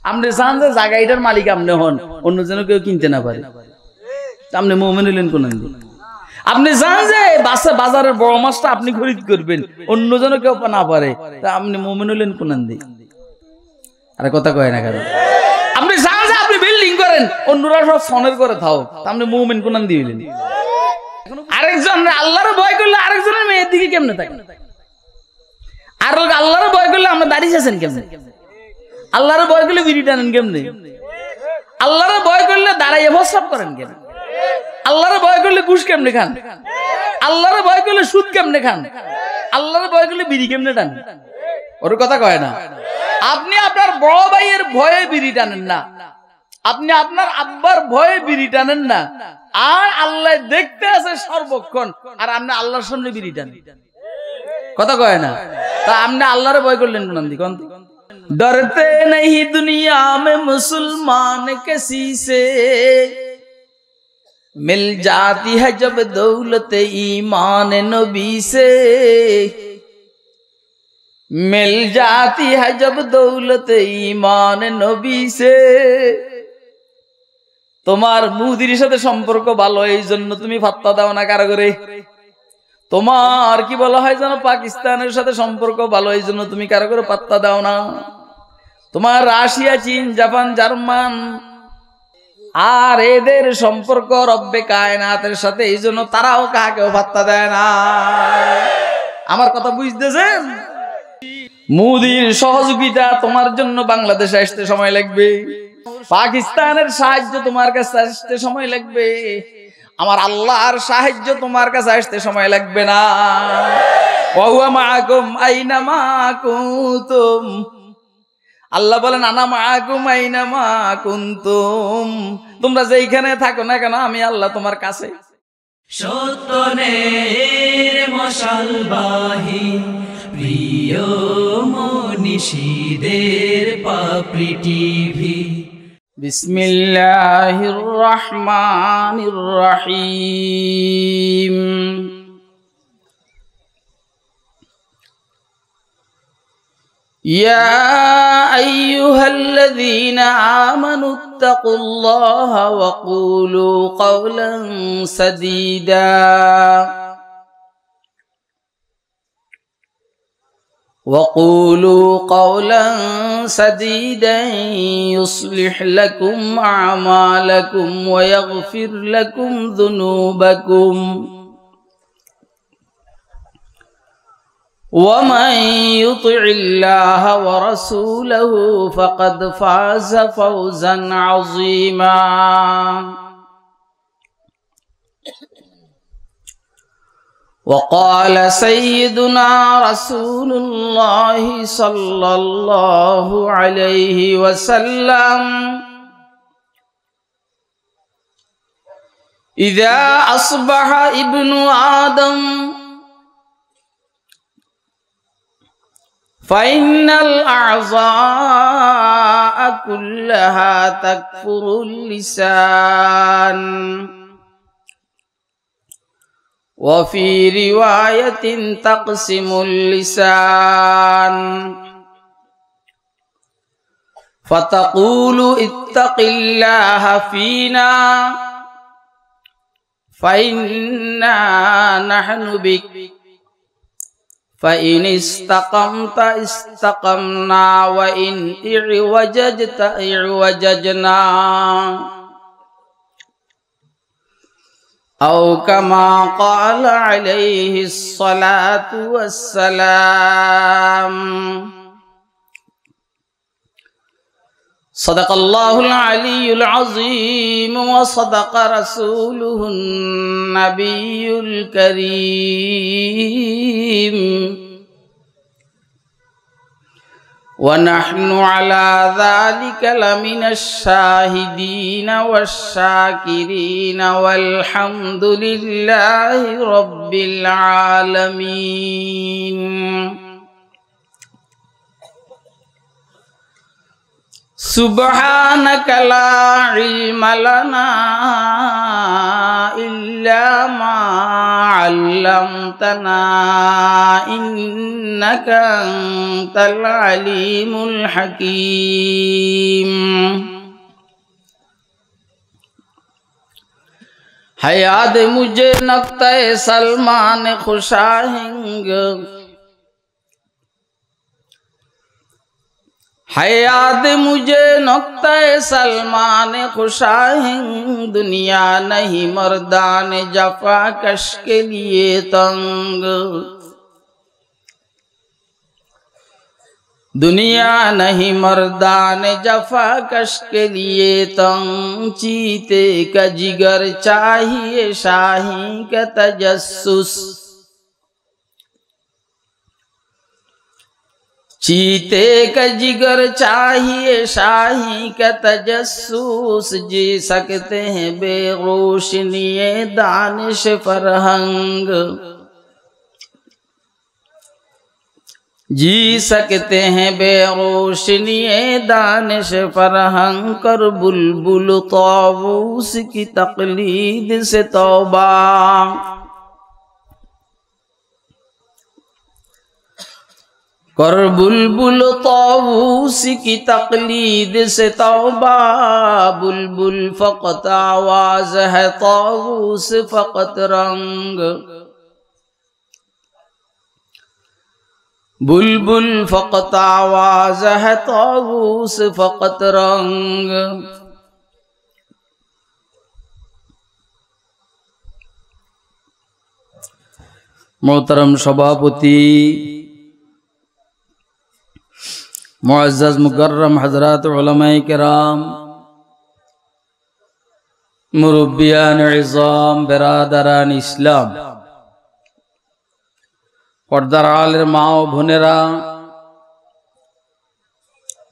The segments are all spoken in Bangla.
আপনি চান যে জায়গাটার মালিক আপনি হন, অন্য যেন কেউ কিনতে না পারে, আপনি মুমিন হলেন কোন দিন? আপনি চান যে বাজারের বড় মাছটা আপনি খরিদ করবেন, অন্য যেন কেউ না পারে, তা আপনি মুমিন হলেন কোন দিন? আরে কথা কয় না কারণ আপনি চান যে আপনি বিল্ডিং করেন, অন্যরা সব সনের করে থাও, তা আপনি মুমিন কোন দিন হলেন? আরেকজন আল্লাহর ভয় করলে আরেকজনের মেয়ের দিকে কেমনে থাকে? আর আল্লাহর ভয় করলে আমরা দাঁড়িয়ে আছেন কেমনে? আল্লাহর ভয় করলে বিড়ি টানেন কেমনে? আল্লাহর ভয় করলে দাঁড়াইয়ে প্রস্রাব করেন কেন? আল্লাহর ভয় করলে ঘুষ কেমনে খান? আল্লাহর ভয় করলে সুদ কেমনে খান? আল্লাহর ভয় করলে বিড়ি কেমনে টান? ওর কথা কয় না। আপনি আপনার বড় ভাইয়ের ভয়ে বিড়ি টানেন না, আপনি আপনার আব্বার ভয়ে বিড়ি টানেন না, আর আল্লাহ দেখতে আছে সর্বক্ষণ, আর আপনি আল্লাহর সামনে বিড়ি টানেন। কথা কয় না। তা আপনি আল্লাহর ভয় করলেন কোন দিকে? डरते नहीं दुनिया में मुसलमान किसी से, मिल जाती है जब दौलत ईमान नबी से, मिल जाती है जब दौलत ईमान नबी से। তোমার মুদির সাথে সম্পর্ক ভালো, এই জন্য তুমি ফাত্তা দাও না কারো করে। তোমার কি বলা হয় জানো, পাকিস্তানের সাথে সম্পর্ক ভালো, এই জন্য তুমি কারো করে পাত্তা দাও না। তোমার রাশিয়া, চীন, জাপান, জার্মান আর এদের সম্পর্ক রব্বে কায়নাতের সাথে, এই জন্য তারাও কাকেও পাত্তা দেয় না। আমার কথা বুঝতেছেন? মোদির সহযোগিতা তোমার জন্য বাংলাদেশে আসতে সময় লাগবে, পাকিস্তানের সাহায্য তোমার কাছে আসতে সময় লাগবে, আমার আল্লাহর সাহায্য তোমার কাছে আসতে সময় লাগবে না। ওয়া হুয়া মাআকুম আইনামা কুনতুম, আল্লাহ বলেন আনা মাআকুম আইনামা কুনতুম, তোমরা যেইখানে থাকো না কেন আমি আল্লাহ তোমার কাছে। সত্যনের মশালবাহী প্রিয় মনীষীদের পাপড়ি টিভি। বিসমিল্লাহির রহমানির রহিম। يا أيها الذين آمنوا اتقوا الله وقولوا قولا سديدا وقولوا قولا سديدا يصلح لكم أعمالكم ويغفر لكم ذنوبكم ومن يطع الله ورسوله فقد فاز فوزا عظيما وقال سيدنا رسول الله صلى الله عليه وسلم إذا أصبح ابن آدم فإن الأعضاء كلها تكفر اللسان وفي رواية تقسم اللسان فتقول اتق الله فينا فإنا نحن بك فإن استقمت استقمنا وإن اعوججت اعوججنا أو كما قال عليه الصلاة والسلام صدق الله العلي العظيم وصدق رسوله النبي الكريم ونحن على ذلك لمن الشاهدين والشاكرين والحمد لله رب العالمين সুবহানাকা লা ইলমা লানা ইল্লা মা আল্লামতানা ইন্নাকা আনতাল আলিমুল হাকীম। है याद मुझे नक्ता सलमान खुशाहिंग, है याद मुझे नक्ता सलमान खुशाहिंग, दुनिया नहीं मर्दान जफा कश के लिए तंग, दुनिया नहीं मर्दान जफा कश के लिए तंग, चीते का जिगर चाहिए शाही का तजस्सुस, चीते का जिगर चाहिए शाही का तजस्सुस, जी सकते हैं बेरोशनी दानिश फरहंग, जी सकते हैं बेरोशनी दानिश फरहंग, कर बुलबुल ताऊस की तकलीद से तौबा, कर बुलबुल ताऊस की तकलीद से तौबा, बुलबुल फकत आवाज है ताऊस फकत रंग, बुलबुल फकत आवाज है ताऊस फकत रंग। मोहतरम सभापति, मुअज़्ज़ज़ मुकर्रम हज़रात उलमाए किराम, मुरब्बियान इज़ाम, बिरादरान इस्लाम, पर्दार आलेर मा ओ बोनेरा,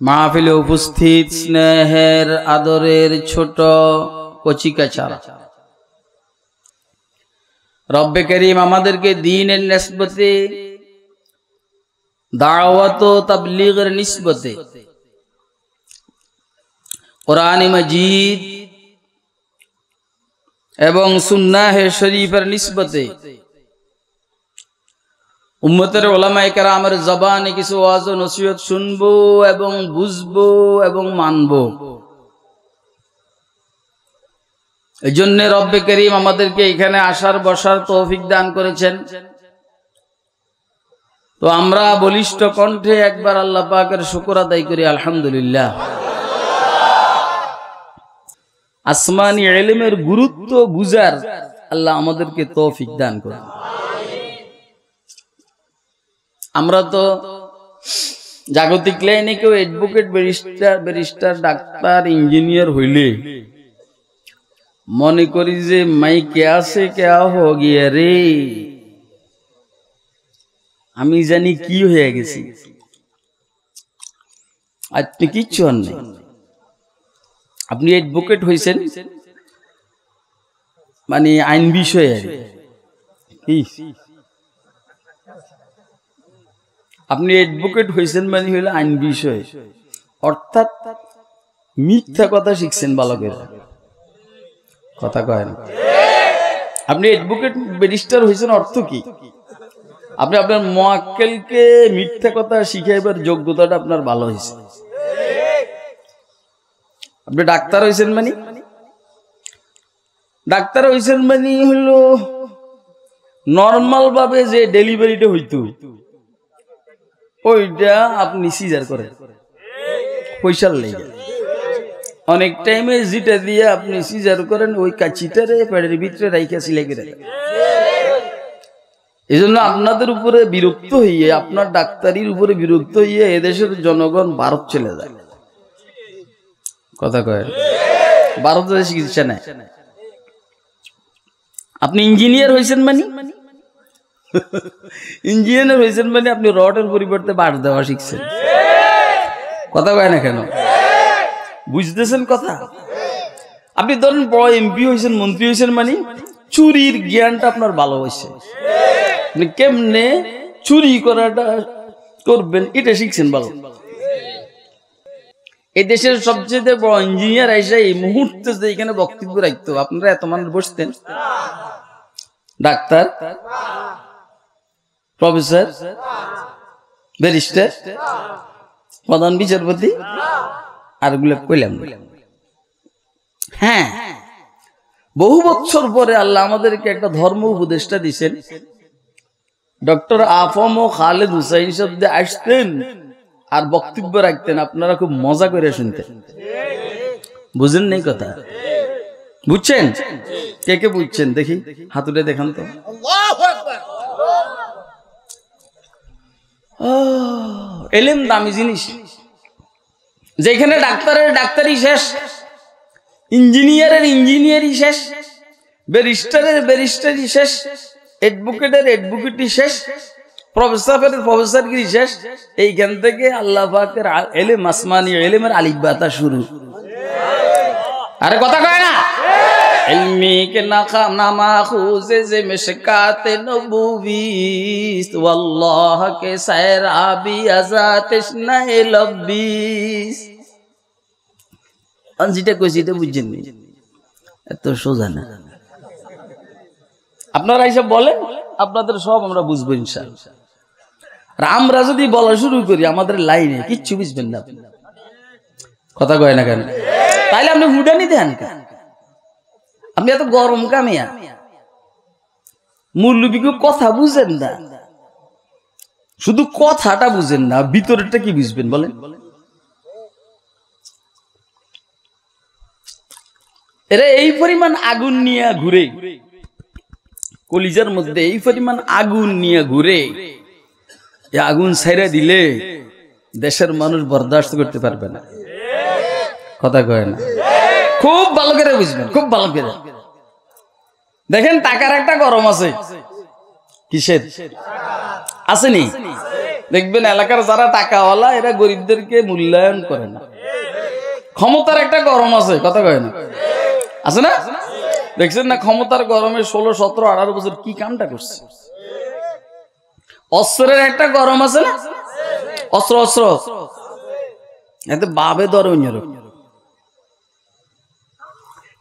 महफिले उपस्थित स्नेहेर आदरेर छोट कचिकाचारा, रब्बे करीम आमादेरके दीनेर निस्बते, दावत व तबलीगेर निस्बते, कुरान मजीद एवं सुन्नाह शरीफेर निस्बते उम्मतेर उलामाए केरामेर जबाने किछु ओयाज व नसीहत शुनबो एवं बुझबो एवं मानबो। एजन्य रब्बे करीम आमादेरके एखाने आसार बसार तौफिक दान करेছেন। तो आमरा बलिष्ठ कण्ठे एकबार आल्लाह पाकेर शुक्र आदाय करी आलহামদুলিল্লাহ। आसमानी इलमेर गुरुत्व बुझार आल्लाह आमादेरके तौफिक दान करेন। আমরা তো জাগতিক লাইনে কেউ অ্যাডভোকেট ব্যারিস্টার ডাক্তার ইঞ্জিনিয়ার হইলে মনে করি যে মাই क्या से क्या हो गया रे, আমি জানি কি হয়ে গেছি। আপনি কিচ্ছু হন নাই, আপনি অ্যাডভোকেট হইছেন মানে আইন বিষয়ে আপনি অ্যাডভোকেট হইছেন মানে হলো আইন বিষয়, অর্থাৎ মিথ্যা কথা শিখছেন ভালো করে, কথা কয় না। আপনি অ্যাডভোকেট ব্যারিস্টার হইছেন অর্থ কি? আপনি আপনার মুআক্কেলকে মিথ্যা কথা শিখাইবার যোগ্যতাটা আপনার ভালো হইছে। আপনি ডাক্তার হইছেন মানে হলো নরমাল ভাবে যে ডেলিভারিটা হইতো ওইটা আপনি সিজার করেন পয়সার লেগে। অনেক টাইমে যেটা দিয়ে আপনি সিজার করেন ওই কাচিটারে পেটের ভিতরে রাইখা সিলাই করে দেন। এজন্য আপনাদের উপরে বিরক্ত হইয়ে, আপনার ডাক্তারির উপরে বিরক্ত হইয়ে এদেশের জনগণ ভারত চলে যায়। কথা কয় ভারতে চিকিৎসা নেয়। আপনি ইঞ্জিনিয়ার হয়েছেন মানে আপনি রডের পরিবর্তে বাঁশ দেওয়া শিখছেন। কথা কয় না কেন? বুঝতেছেন কথা? আপনি ধরেন বড় এমপি হয়েছেন, মন্ত্রী হয়েছেন মানে চুরির জ্ঞানটা আপনার ভালো হয়েছে। আপনি কেমনে চুরি করাটা করবেন এটা শিখছেন ভালো। এই দেশের সবচেয়ে বড় ইঞ্জিনিয়ার এসে এই মুহূর্তে যে এখানে বক্তব্য রাখতো, আপনারা এত মানুষ বসতেন? ডাক্তার, প্রফেসর, ব্যারিস্টার, প্রধান বিচারপতি, আর গুলো কইলাম। হ্যাঁ, বহু বছর পরে আল্লাহ আমাদেরকে একটা ধর্ম উপদেষ্টা দিয়েছেন। ডক্টর আফম ও খালেদ হুসাইন সাহেব আসতেন আর বক্তব্য রাখতেন, আপনারা খুব মজা করে শুনতেন। বুঝেন নাই কথা? বুঝছেন? কে কে বুঝছেন দেখি হাতুড়ে দেখান তো। এলেম দামি জিনিস। যেখানে ডাক্তারের ডাক্তারি শেষ, ইঞ্জিনিয়ারের ইঞ্জিনিয়ারি শেষ, ব্যারিস্টারের ব্যারিস্টারি শেষ, অ্যাডভোকেটের অ্যাডভোকেটি শেষ, প্রফেসরের প্রফেসরগিরি শেষ, এইখান থেকে আল্লাহ পাকের এলেম, আসমানি এলেমের আলিফবাতা শুরু। আরে কথা কয় না? ইলমি কে নামা খুজে যে মিশকাতে নবুবিস, ওয়াল্লাহ কে সায়রাবি আযাতিস নায়ে লব্বিস। যেটা কইছি এটা বুঝছেন নি? এত সোজা না। আপনারা এইসব বলেন, আপনাদের সব আমরা বুঝবো ইনশাআল্লাহ। আর আমরা যদি বলা শুরু করি আমাদের লাইনে কিচ্ছু বুঝবেন না। কথা কয় না কেন? তাইলে আপনি হুডানি দেন কেন? আপনি এত গরম কামিয়া, মূল্যবিজ্ঞ কথা বুঝেন না, শুধু কথাটা বুঝেন না, ভিতরেরটা কি বুঝবেন বলেন? এরা এই পরিমাণ আগুন নিয়ে ঘুরে, কলিজার মধ্যে এই পরিমাণ আগুন নিয়ে ঘুরে, এই আগুন ছাইরা দিলে দেশের মানুষ বরদাস্ত করতে পারবে না। কথা কয় না? খুব ভালো করে বুঝবেন, খুব ভালো করে দেখেন। টাকার একটা গরম আছে। কিসের আসেনি? দেখবেন এলাকার যারা টাকাওয়ালা এরা গরিবদেরকে মূল্যায়ন করে না। ক্ষমতার একটা গরম আছে। কথা কয় না? আছে না? দেখছেন না ক্ষমতার গরমে 16, 17, 18 বছর কি কামটা করছে। অস্ত্রের একটা গরম আছে না? অস্ত্র অস্ত্র এতে বাবে ধরে অন্যর।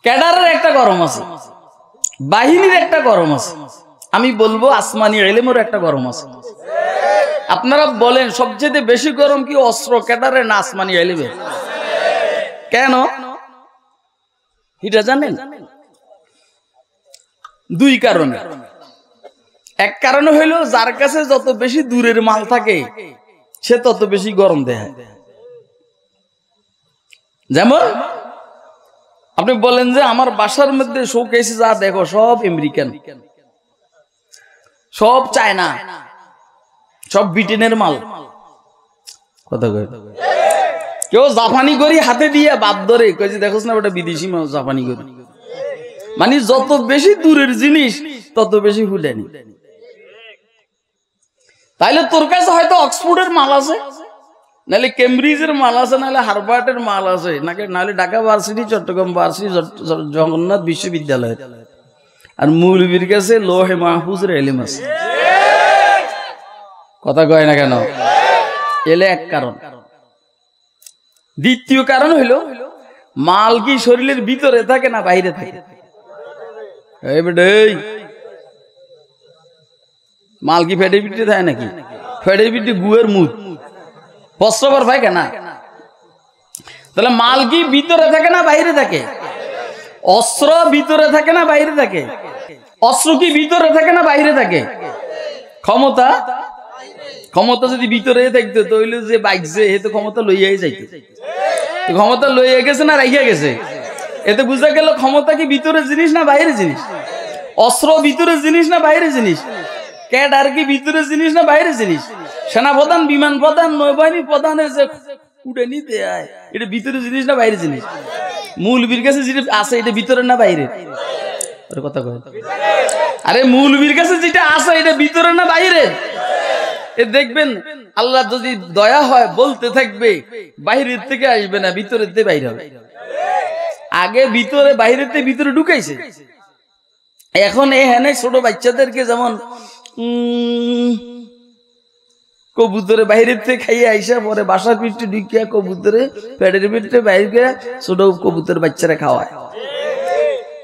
ক্যাডারের একটা গরম আছে, বাহিনীর একটা গরম আছে। আমি বলবো আসমানি ইলমের একটা গরম আছে। আপনারা বলেন সবচেয়ে বেশি গরম কি অস্ত্র ক্যাডারের না আসমানি ইলমের? কেন এটা জানেন? দুই কারণে। এক কারণে হইলো যার কাছে যত বেশি দূরের মাল থাকে সে তত বেশি গরম দেয়। যেমন আপনি বলেন যে আমার বাসার মধ্যে শোকেসে যা দেখো সব আমেরিকান, সব চায়না, সব ব্রিটেনের মাল। কথা কয় কেউ জাপানি গড়ি হাতে দিয়ে বাদ ধরে কইছে দেখোস না ওটা বিদেশি মাল, জাপানি গড়ি। মানে যত বেশি দূরের জিনিস তত বেশি ফুটানি। তাইলে তোর কাছে হয়তো অক্সফোর্ডের মাল আছে, নাহলে কেমব্রিজের মাল আছে, নাহলে হার্ভার্ডের মাল আছে, নাহলে ঢাকা ভার্সিটি, চট্টগ্রাম ভার্সিটি, জগন্নাথ বিশ্ববিদ্যালয়। আর মৌলবীর কাছে লোহে মাহফুজের ইলম আছে। কথা কয় না কেন? এলে এক কারণ। দ্বিতীয় কারণ হইল মাল কি শরীরের ভিতরে থাকে না বাইরে থাকে? মাল কি ফেটে পিটে থাকে নাকি? ফেটে পিটে গুয়ের মুখ পশ্রবার ভাই কেনা? তাহলে মাল কি ভিতরে থাকে না বাইরে থাকে? অস্ত্র ভিতরে থাকে না বাইরে থাকে? অস্ত্র কি ভিতরে থাকে না বাইরে থাকে? ক্ষমতা, ক্ষমতা যদি ভিতরে থাকতো তাহলে যে বাইকছে এ তো ক্ষমতা লইয়াই যাইতো। ক্ষমতা লইয়া গেছে না রাইখা গেছে? এতে বুঝা গেল ক্ষমতা কি ভিতরে জিনিস না বাইরে জিনিস? অস্ত্র ভিতরে জিনিস না বাইরে জিনিস? ক্যাডার কি ভিতরে জিনিস না বাইরে জিনিস? সেনাপ্রধান, বিমান প্রধান, নৌবাহিনী প্রধানের যে উঠে নিতে আয় এটা ভিতরে জিনিস না বাইরে জিনিস? মৌলবীর কাছে যেটা আছে এটা ভিতরে না বাইরে? কথা কয়। আরে মৌলবীর কাছে যেটা আছে এটা ভিতরে না বাইরে? এ দেখবেন আল্লাহ যদি দয়া হয় বলতে থাকবে, বাইরের থেকে আসবে না, ভিতরের থেকে বাইরে হবে। আগে ভিতরে বাইরের থেকে ভিতরে ঢুকাইছে। এখন এখানে ছোট বাচ্চাদেরকে যেমন কবুতরে বাইরের থেকে খাইয়ে আইসা পরে বাসার পিঠে ঢুকিয়া কবুতরে পেটের পিঠে বাইরে গিয়ে ছোট কবুতর বাচ্চারা খাওয়ায়।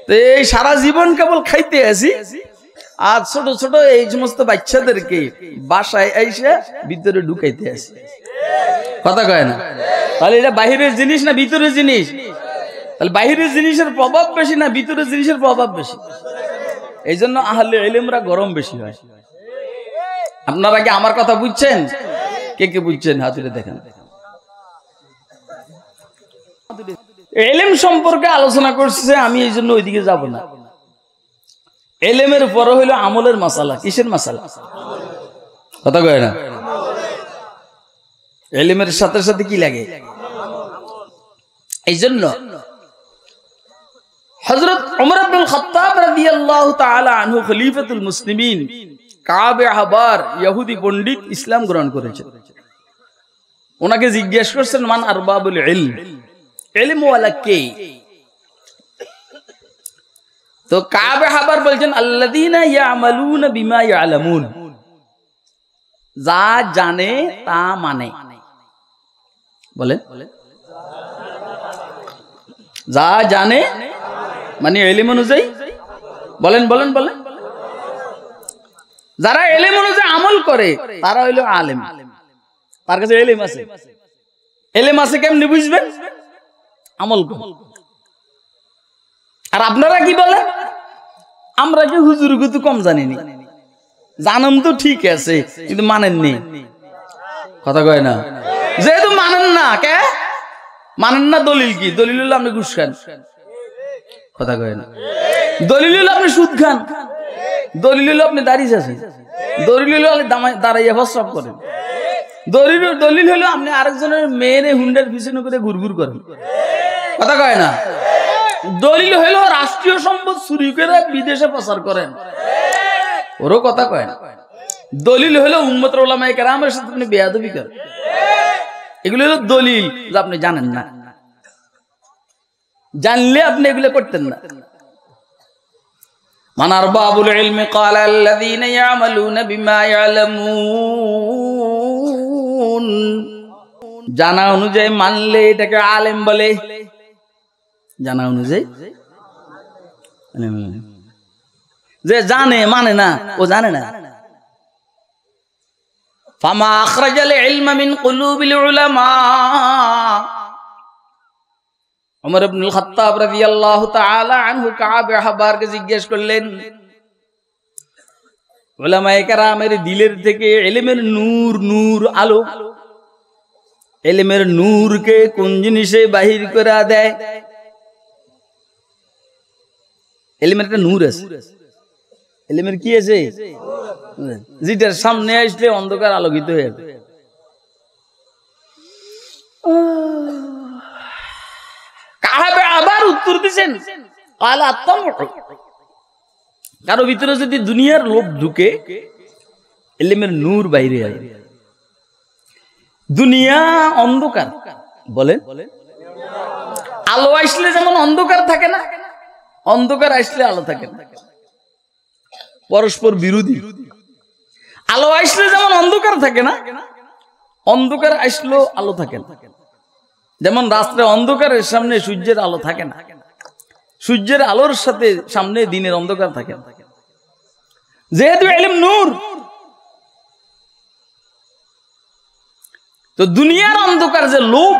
তো এই সারা জীবন কেবল খাইতে আসি, আর ছোট ছোট এই সমস্ত বাচ্চাদেরকে বাসায় আইসা ভিতরে ঢুকাইতে আসি। কথা কয় না? তাহলে এটা বাহিরের জিনিস না ভিতরের জিনিস? তাহলে বাহিরের জিনিসের প্রভাব বেশি না ভিতরের জিনিসের প্রভাব বেশি? এই জন্য আহলে ইলমরা গরম বেশি হয়। আপনারা কি আমার কথা বুঝছেন? কে কে বুঝছেন হাত তুলে দেখেন। ইলম সম্পর্কে আলোচনা করছে, আমি এই জন্য ওইদিকে যাব না। ইলমের পরে হইলো আমলের মাসালা। কিসের মাসালা? কথা কয় না? ইলমের সাথে সাথে কি লাগে? এই জন্য হযরত ওমর ইবনে খাত্তাব রাদিয়াল্লাহু তাআলা আনহু খলিফাতুল মুসলিমিন কাব আহবার ইহুদি পণ্ডিত ইসলাম গ্রহণ করেছেন। ওনাকে জিজ্ঞেস করছেন মান আরবাবুল ইলম, ইলম ওয়ালা কে? তো কাব আহবার বলছেন আল্লাযীনা ইয়ামালুনা বিমা ইয়ালামুন, যা জানে তা মানে। বলেন, যা জানে মানে ইলম অনুযায়ী। বলেন বলেন বলেন। যারা ইলম অনুযায়ী আমল করে তারা হইলো আলেম, তার কাছে ইলম আছে। ইলম আছে কেমনে বুঝবেন? আমল করে। আর আপনারা কি বলেন? আমরা কি হুজুর গুতু কম জানিনি, জানেন তো ঠিক আছে কিন্তু মানেননি। কথা কয় না? যেহেতু মানেন না, কে মানেন না? দলিল কি? দলিল হলো আপনি ঘুষ খান। কথা কয় না? দলিল হলো আপনি সুদ খান। দলিল হলো আপনি দাড়ি চাষেন। দলিল হলো আপনি দাঁড়াইয়া প্রস্রাব করেন। দলিল হলো আপনি আরেকজনের মেয়ের হুন্ডার পিছনে করে ঘুরঘুর করেন। কথা কয় না? দলিল হলো রাষ্ট্রীয় সম্পদ চুরি করে বিদেশে প্রচার করেন। ওরও কথা কয় না। দলিল হলো উম্মতের উলামায়ে কেরামের সাথে আপনি বেয়াদবি করেন। এগুলো হলো দলিল, যা আপনি জানেন না। জানলে আপনি এগুলো করতেন না। মান আরবাবুল ইলমি ক্বালা আল্লাযীনা ইয়ামালুনা বিমা ইয়ালামুন, জানা অনুযায়ী মানলে এটাকে আলেম বলে। জানা অনুযায়ী যে জানে মানে না, ও জানে না। ফামা আখরাজাল ইলমা মিন কুলুবিল উলামা, ওমর ইবনুল খাত্তাব রাদিয়াল্লাহু তাআলা আনহু কাব আহবারকে জিজ্ঞেস করলেন, উলামায়ে কেরামের দিলের থেকে ইলমের নূর, নূর আলো, ইলমের নূরকে কোন জিনিসে বাহির করে দেয়? ইলমের একটা নূর আছে। ইলমের কি আছে? যেটার সামনে আসলে অন্ধকার আলোকিত হয়ে যাবে। কাবে আবার উত্তর দিছেন আলা তামু, কারো ভিতরে যদি দুনিয়ার লোভ ঢুকে ইলমের নূর বাইরে আসবে। দুনিয়া অন্ধকার, বলেন আলো আসলে যেমন অন্ধকার থাকে না, অন্ধকার আসলে আলো থাকে না, পরস্পর বিরোধী। আলো আসলে যেমন অন্ধকার থাকে না, অন্ধকার আসলেও আলো থাকে না। যেমন রাত্রে অন্ধকারের সামনে সূর্যের আলো থাকে না, সূর্যের আলোর সাথে সামনে দিনের অন্ধকার থাকে না। যেহেতু ইলম নূর, তো দুনিয়ার অন্ধকার যে লোভ,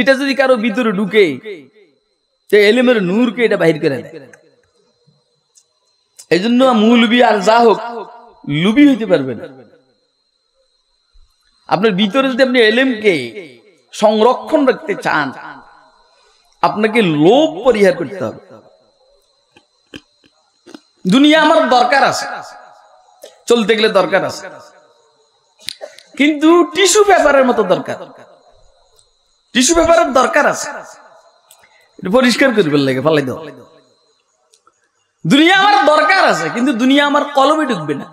এটা যদি কারো ভিতরে ঢুকে, সে ইলমের নূরকে এটা বাহির করে দেয়। এই জন্য মৌলবি আর যা হোক লুবি হইতে পারবে না। আপনার ভিতরে যদি আপনি ইলমকে সংরক্ষণ রাখতে চান, আপনাকে লোভ পরিহার করতে হবে। দুনিয়া আমার দরকার আছে, চলতে গেলে দরকার আছে, কিন্তু টিস্যু পেপারের মতো দরকার। টিস্যু পেপারের দরকার আছে, পরিষ্কার করবে লাগে ফালাই দাও। দুনিয়া আমার দরকার আছে, কিন্তু দুনিয়া আমার কলমে ঢুকবে না।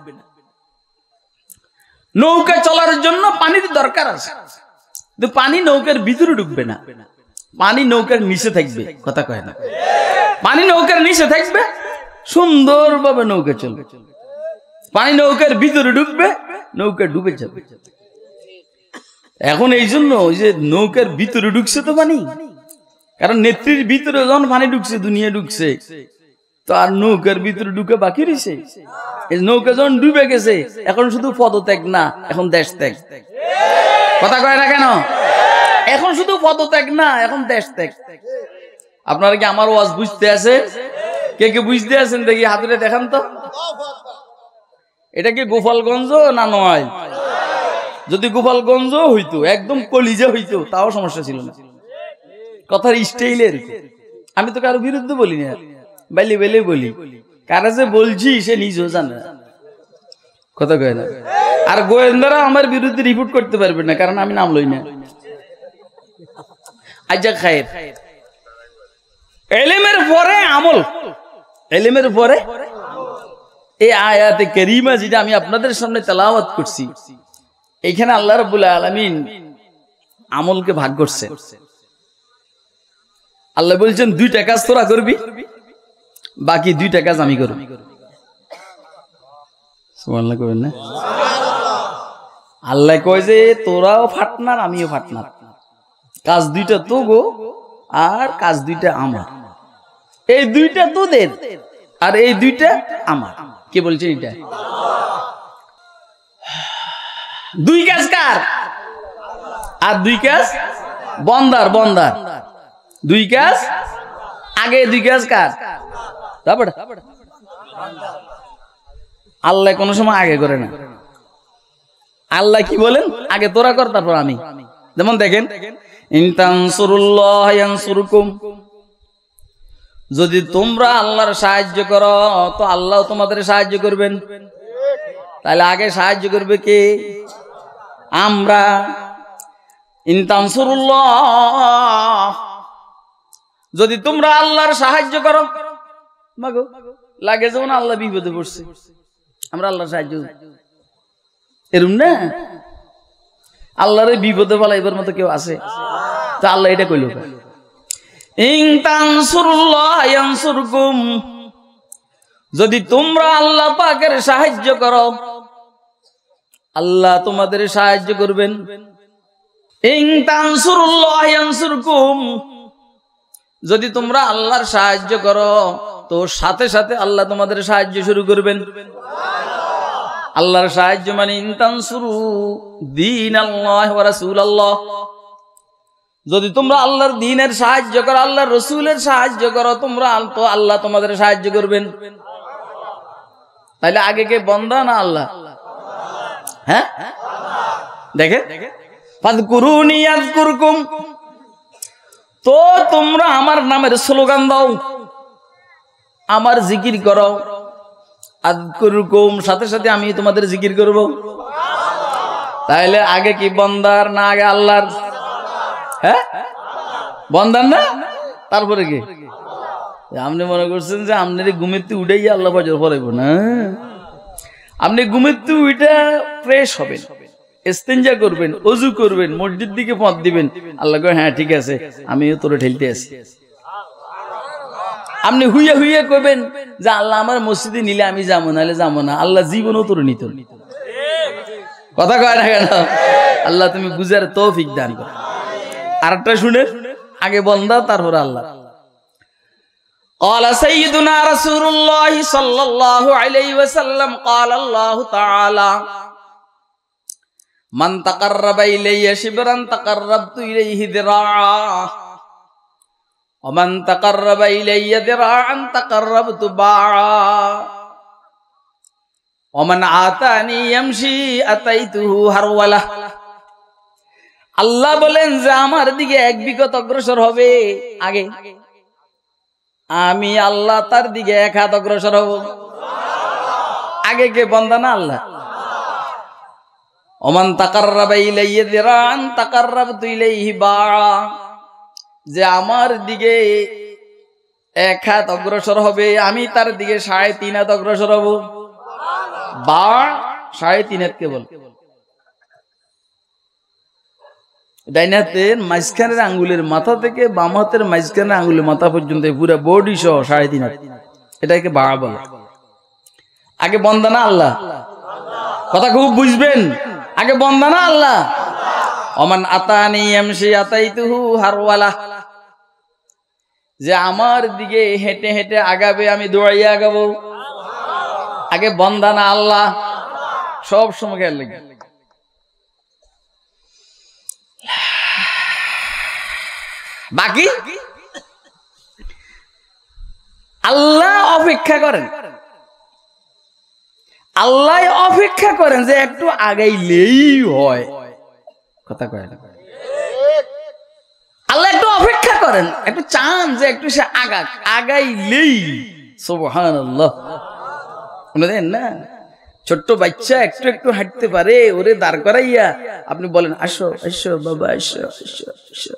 নৌকা চলার জন্য পানির দরকার আছে, কিন্তু পানি নৌকার ভিতরে ঢুকবে না, পানি নৌকার নিচে থাকবে। কথা কয় না? পানি নৌকার নিচে থাকবে, সুন্দরভাবে নৌকা চলবে। পানি নৌকার ভিতরে ঢুকবে, নৌকা ডুবে যাবে। এখন এই জন্য ওই যে নৌকার ভিতরে ঢুকছে তো পানি, কারণ নেত্রীর ভিতরে যখন পানি ঢুকছে, দুনিয়া ঢুকছে, তো আর নৌকার ভিতরে ঢুকে বাকি রয়েছে। নৌকা যখন ডুবে গেছে, এখন শুধু পদত্যাগ না, এখন দেশ ত্যাগ। কথা কয় না কেন? এখন শুধু পদত্যাগ না, এখন দেশ ত্যাগ। আপনারা কি আমার ওয়াজ বুঝতে আছে? কে কে বুঝতে আছেন দেখি হাতুড়ে দেখান তো। এটা কি গোপালগঞ্জ না নয়? যদি গোপালগঞ্জ হইতো, একদম কলিজা হইতো, তাও সমস্যা ছিল না। কথার স্টাইলের, আমি তো কারো বিরুদ্ধে বলি না, বাইলে বেলে বলি। কারা যে বলছি সে নিজেও জানে না। কথা কয় না। আর গোয়েন্দারা আমার বিরুদ্ধে রিপোর্ট করতে পারবে না, কারণ আমি নাম লই না। আজ্জা খায়ের, এলেমের পরে আমল, এলেমের পরে এই আয়াতে কারিমা যেটা আমি আপনাদের সামনে তেলাওয়াত করছি, এইখানে আল্লাহ রাব্বুল আলামিন আমলকে ভাগ করছে। আল্লাহ বলছেন 2টা কাজ তোরা করবি, বাকি 2টা কাজ আমি করব। সুবহানাল্লাহ কইবেন না? আল্লাহ কয় যে তোরাও পার্টনার, আমিও পার্টনার। কাজ 2টা তো গো, আর কাজ 2টা আমার। এই 2টা তোদের, আর এই 2টা আমার। কে বলছে এটা? 2 কাজ কার? আর 2 কাজ বন্দার। বন্দার 2 কাজ, আগে 2 কাজ কার? আল্লাহ কোন সময় আগে করে না। আল্লাহ কি বলেন? আগে তোরা কর, তারপর আমি। যেমন দেখেন, ইন তানসুরুল্লাহ ইয়ানসুরকুম, যদি তোমরা আল্লাহর সাহায্য করো তো আল্লাহ তোমাদের সাহায্য করবেন। তাহলে আগে সাহায্য করবে কে? আমরা। ইন তানসুরুল্লাহ, যদি তোমরা আল্লাহর সাহায্য করো, মাগো লাগে যেমন আল্লাহ বিপদে পড়ছে, আমরা আল্লাহর সাহায্য এরম না। আল্লাহর বিপদে ফেলাইবার মতো কেউ আছে? তা আল্লাহ এটা কইল, ইন তানসুরুল্লাহ ইয়ানসুরকুম, যদি তোমরা আল্লাহ পাকের সাহায্য করো, আল্লাহ তোমাদের সাহায্য করবেন। ইন তানসুরুল্লাহ ইয়ানসুরকুম, যদি তোমরা আল্লাহর সাহায্য করো তো সাথে সাথে আল্লাহ তোমাদের সাহায্য শুরু করবেন। আল্লাহর সাহায্য মানে ইন তানসুরু দীনাল্লাহ ওয়া রাসূলাল্লাহ, যদি তোমরা আল্লাহর দ্বীনের সাহায্য করো, আল্লাহর রাসূলের সাহায্য করো তোমরা, তো আল্লাহ তোমাদের সাহায্য করবেন। তাহলে আগে কে? বান্দা না আল্লাহ? হ্যাঁ, দেখে ফাযকুরুনি আযকুরকুম, তো তোমরা আমার নামের স্লোগান দাও, আমার জিকির করো। আযকুরকুম, সাথে সাথে আমি তোমাদের জিকির করব। তাহলে আগে কি বান্দার না আগে আল্লাহর? হ্যাঁ, বান্দার না, তারপরে কি? আপনি মনে করছেন যে আপনার ঘুমেতে উঠেই আল্লাহ ফজর পড়াইব না? আপনি ঘুমেতে উঠে ফ্রেশ হবেন, ইস্তেঞ্জা করবেন, ওযু করবেন, মসজিদ দিকে পথ দিবেন। আল্লাহ কয় হ্যাঁ ঠিক আছে, আমিও তোরে ঠেলতে আছি। আপনি হুইয়া হুইয়া কইবেন যে আল্লাহ আমার মসজিদে নিলে আমি যাবো, নাহলে যাবো না। আল্লাহ জীবনও তোরে নিত। কথা কয় না কেন? আল্লাহ তুমি বুঝার তৌফিক দান করো। আরেকটা শুনে, আগে বান্দা তারপর আল্লাহ। قال سيدنا رسول الله صلى الله عليه وسلم قال الله تعالى من تقرب إلي شبرا تقربت إليه ذراعا ومن تقرب إلي ذراعا تقربت باعا ومن آتاني يمشي أتيته هرولة। আল্লাহ বলেন যে আমার দিকে 1 বিঘত অগ্রসর হবে, আগে আমি আল্লাহ তার দিকে 1 হাত অগ্রসর হব। আগে কে? বান্দা না আল্লাহ? ওমান তাকাররাবা ইলাইয়া যিরাআন তাকাররাবতু ইলাইহি বাআ, যে আমার দিকে 1 হাত অগ্রসর হবে, আমি তার দিকে 3.5 হাত অগ্রসর হব। বা 3.5 হাত কেবল। ডাইন হাতের মাঝখানের আঙ্গুলের মাথা থেকে বাম হাতের মাঝখানের আঙ্গুলের মাথা পর্যন্ত পুরো বডি সহ 3.5 হাত, এটাকে বাড়া বলে। আগে বান্দা না আল্লাহ? কথা খুব বুঝবেন, আগে বন্দা না আল্লাহ। ওমান আতানি ইয়ামশি আতাইতুহু হারওয়ালা, যে আমার দিকে হেঁটে হেঁটে আগাবে আমি দৌড়াইয়া আগাবো। আগে বন্দা না আল্লাহ, সব সময় খেয়াল লাগে। বাকি আল্লাহ অপেক্ষা করেন, আল্লাহ অপেক্ষা করেন যে একটু আগাইলেই হয়। কথা কয় না, আল্লাহ একটু অপেক্ষা করেন, একটু চান যে একটু সে আগাইলেই। সুবহানাল্লাহ। দেখেন না, ছোট্ট বাচ্চা একটু একটু হাঁটতে পারে, ওরে দাঁড় করাইয়া আপনি বলেন আসো আসো বাবা আসো আসো আসো,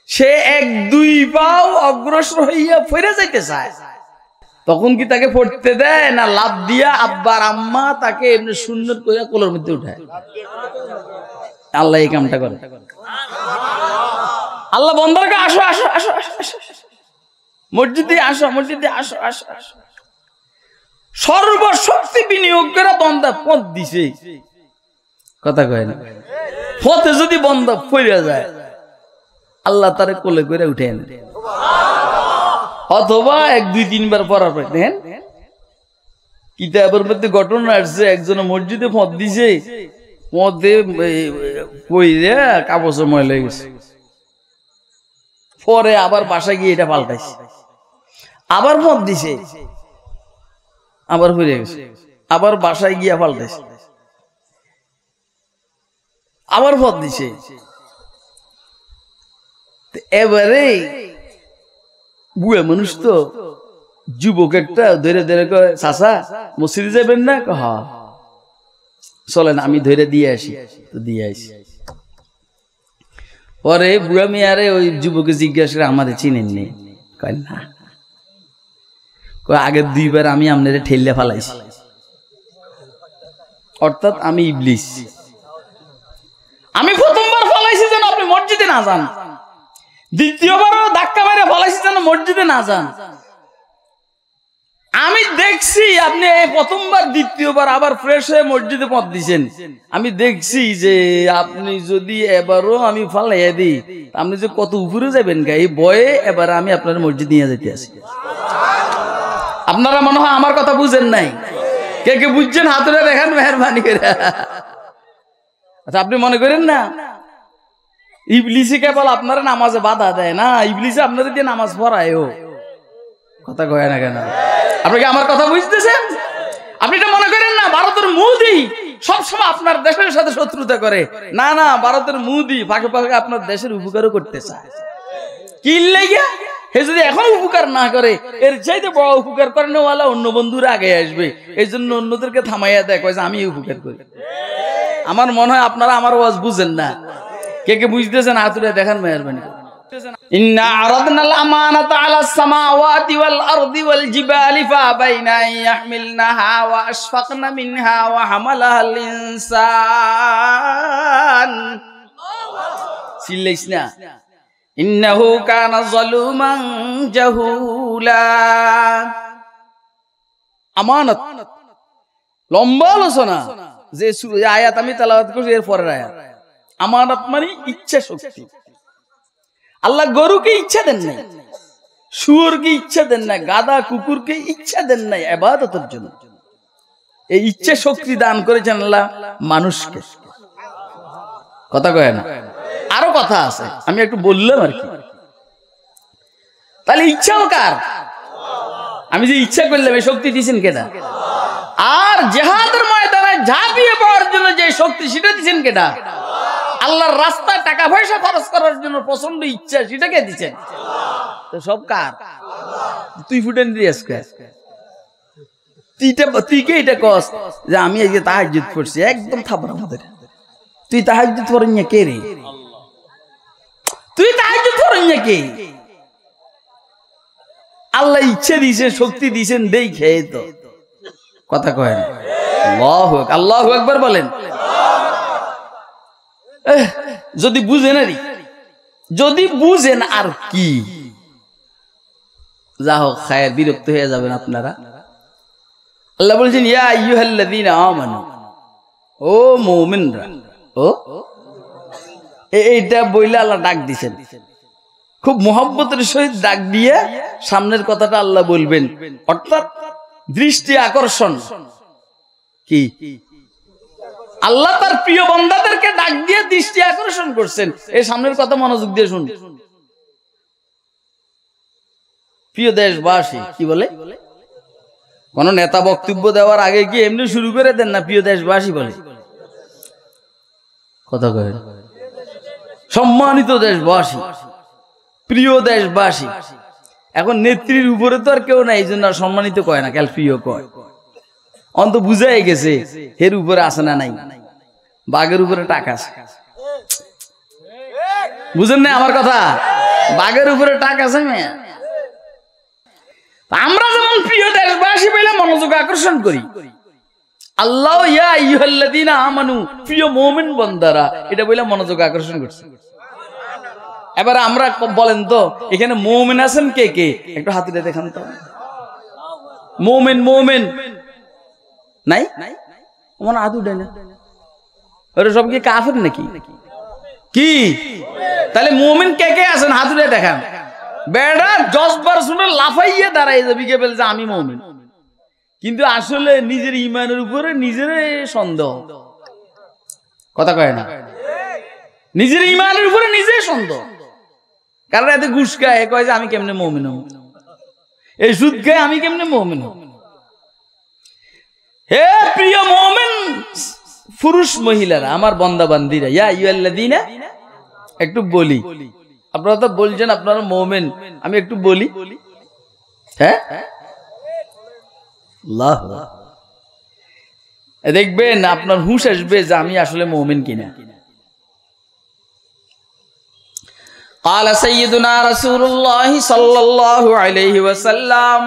সে এক দুই পাও অগ্রসর হইয়া ফিরে যাইতে চায়, তখন কি তাকে পড়তে দেয় না লাভ দিয়া আব্বার আম্মা তাকে এমনি সুন্দর করে কোলের মধ্যে উঠায়? আল্লাহ এই কামটা করে। আল্লাহ বন্দারকে আসো আসো আসো আসো, মসজিদে আসো মসজিদে আসো আসো আসো, সর্বশক্তি বিনিয়োগ করে বন্দা পথ দিছে। কথা কয় না, পথে যদি বন্দা ফিরে যায় আল্লাহ তারে কোলে করে উঠে আনে, অথবা এক দুই তিনবার পড়ার পর দেখেন কিতাবের মধ্যে ঘটনা আসছে, একজন মসজিদে পথ দিছে, পথে পইরে কাপড় ময়লা হয়ে গেছে, পরে আবার বাসায় গিয়ে এটা পাল্টাইছে, আবার পথ দিছে, আবার ফিরে গেছে, আবার বাসায় গিয়া পাল্টাইছে, আবার পথ দিছে। এবারে বুয়া মানুষ তো, যুবক একটা ধরে ধরে কয় চাচা মসজিদে যাবেন না? হ্যাঁ চলেন আমি ধরে দিয়ে আসি। তো দিয়ে আসি। পরে বুয়া মেয়ারে ওই যুবকে জিজ্ঞাসা করে আমাদের চিনেন নেই? কয় না। আগের দুইবার আমি আপনারে ঠেললে ফালাইছি, অর্থাৎ আমি ইবলিস। আমি প্রথমবার ফালাইছি যেন আপনি মসজিদে না যান, দ্বিতীয়বারও ধাক্কা মেরে ফালাইছি যেন মসজিদে না যান। আমি দেখছি আপনি প্রথমবার দ্বিতীয়বার আবার ফ্রেশ হয়ে মসজিদে পথ দিছেন, আমি দেখছি যে আপনি যদি এবারও আমি ফালাইয়া দিই আপনি যে কত উপরে যাবেন গা, এই ভয়ে এবার আমি আপনার মসজিদ নিয়ে যেতে আসি। আপনারা মনে হয় আমার কথা বুঝেন নাই, কে কে বুঝছেন হাতুড়ে দেখান মেহরবানি করে। আচ্ছা আপনি মনে করেন না ইবলিসে কেবল আপনারা নামাজে বাধা দেয় না, ইবলিসে আপনাদের দিয়ে নামাজ পড়ায়ও। কথা কয় না কেন? আপনি কি আমার কথা বুঝতেছেন? আপনি এটা মনে করেন না ভারতের মোদি সবসময় আপনার দেশের সাথে শত্রুতা করে, না না, ভারতের মোদি ফাঁকে ফাঁকে আপনার দেশের উপকারও করতে চায়। কি লেগে হে যদি এখন উপকার না করে, এর চাইতে বড় উপকার করেন ওয়ালা অন্য বন্ধুরা আগে আসবে, এই জন্য অন্যদেরকে থামাইয়া দেয়, কয় যে আমি উপকার করি। আমার মনে হয় আপনারা আমার ওয়াজ বুঝেন না, কে কে বুঝতেছেন হাতুড়ে দেখান মেহরবানি। ইন্না আরাদনাল আমানাতা আলাস সামাওয়াতি ওয়াল আরদি ওয়াল জিবালি ফাবাইনা ইয়াহমিলনাহা ওয়া আশফাকনা মিনহা ওয়া হামালাহাল ইনসান। সিল্লাইস না, ইন্নাহু কানা যালুমান জাহুলা। আমানত লম্বা আলোচনা, যে আয়াত আমি তেলাওয়াত করছি এর পরের আয়াত। আমানত মানে ইচ্ছা শক্তি। আল্লাহ গরুকে ইচ্ছা দেন নাই, শুয়োরকে ইচ্ছা দেন নাই, গাদা কুকুরকে ইচ্ছা দেন নাই ইবাদতের জন্য। এই ইচ্ছা শক্তি দান করেছেন আল্লাহ মানুষকে। কথা কয় না, আরো কথা আছে আমি একটু বললাম আর কি। তাহলে ইচ্ছাও কার? আমি যে ইচ্ছা করলাম এই শক্তি দিয়েছেন কেডা? আর জিহাদের ময়দানে ঝাঁপিয়ে পড়ার জন্য যে শক্তি সেটা দিয়েছেন কেডা? আল্লাহর রাস্তায় টাকা পয়সা খরচ করার জন্য প্রচন্ড ইচ্ছা, সেটাকে দিচ্ছেন। তো সব কার? তুই ফুটেন দিয়েছ, তুই কে এটা কস যে আমি আজকে তাহাজ্জুদ পড়ছি? একদম থাপড়া আমাদের। তুই তাহাজ্জুদ পড়েন না কে রে? তুই তাহাজ্জুদ পড়েন না কে? আল্লাহ ইচ্ছে দিয়েছেন, শক্তি দিয়েছেন, দেই খেয়ে তো। কথা কয় না? আল্লাহু আকবার বলেন। যদি বুঝেন আর যদি বুঝেন আর কি, যা হোক খায়ের, বিরক্ত হয়ে যাবেন আপনারা। আল্লাহ বলছেন ইয়া আইয়ুহাল্লাযীনা আমানু, ও মুমিনরা, ও এইটা বইলে আল্লাহ ডাক দিছেন, খুব মোহাব্বতের সহিত ডাক দিয়ে সামনের কথাটা আল্লাহ বলবেন, অর্থাৎ দৃষ্টি আকর্ষণ। কি আল্লাহ তার প্রিয় বান্দাদেরকে ডাক দিয়ে দৃষ্টি আকর্ষণ করছেন, এই সামনের কথা মনোযোগ দিয়ে শুন। প্রিয় দেশবাসী, কি বলে কোন নেতা বক্তব্য দেওয়ার আগে কি এমনি শুরু করে দেন না প্রিয় দেশবাসী বলে? কথা কয় সম্মানিত দেশবাসী, প্রিয় দেশবাসী। এখন নেত্রীর উপরে তো আর কেউ নাই, এই জন্য সম্মানিত কয় না, কাল প্রিয় কয়। অন্ত বুঝাই গেছে এর উপরে আছে না নাই, বাঘের উপরে টাকা আছে। বুঝেন না আমার কথা? বাঘের উপরে টাকা আছে। আমরা যেমন প্রিয় দেশবাসী বলে মনোযোগ আকর্ষণ করি, আল্লাহ ইয়া আইয়ুহাল্লাযীনা আমানু, প্রিয় মুমিন বান্দারা, এটা বলে মনোযোগ আকর্ষণ করছে। এবার আমরা বলেন তো এখানে মুমিন আছেন কে কে? একটু হাত তুলে দেখান তো। মুমিন মুমিন নাই? আমার হাত উঠে না। ওরা সব কি কাফের নাকি? কি তাহলে মুমিন কে কে আছেন? হাত উঠে দেখান। বেড়া জজবার শুনে লাফাইয়ে দাঁড়াই যাবি কে বলছে আমি মুমিন, কিন্তু আসলে নিজের ইমানের উপরে নিজের সন্দেহ। কথা কয় না? নিজের ইমানের উপরে নিজে সন্দেহ। কারণ এতে ঘুষ খায়, কয় যে আমি কেমনে মুমিন হব, এই সুদ খায় আমি কেমনে মুমিন হব। হে প্রিয় মুমিন পুরুষ মহিলারা, আমার বান্দা বান্দিরা, ইয়া আইয়ুহাল্লাযীনা, একটু বলি, আপনারা তো বলছেন আপনারা মুমিন, আমি একটু বলি। হ্যাঁ, আল্লাহ, দেখবেন আপনার হুঁশ আসবে যে আমি আসলে মুমিন কিনা। قال سيدنا رسول الله صلى الله عليه وسلم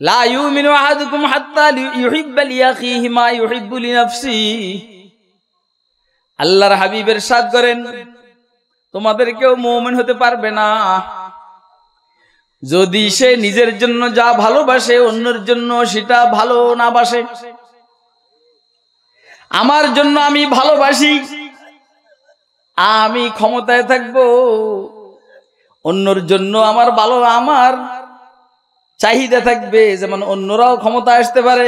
لا يؤمن أحدكم حتى يحب لأخيه ما يحب لنفسه। আল্লাহর হাবিব ইরশাদ করেন, তোমাদের কেউ মুমিন হতে পারবে না যদি সে নিজের জন্য যা ভালোবাসে অন্যের জন্য সেটা ভালো না বাসে। আমার জন্য আমি ভালোবাসি, আমি ক্ষমতায় থাকবো, অন্যর জন্য আমার ভালো, আমার চাহিদা থাকবে যেমন অন্যরাও ক্ষমতা আসতে পারে।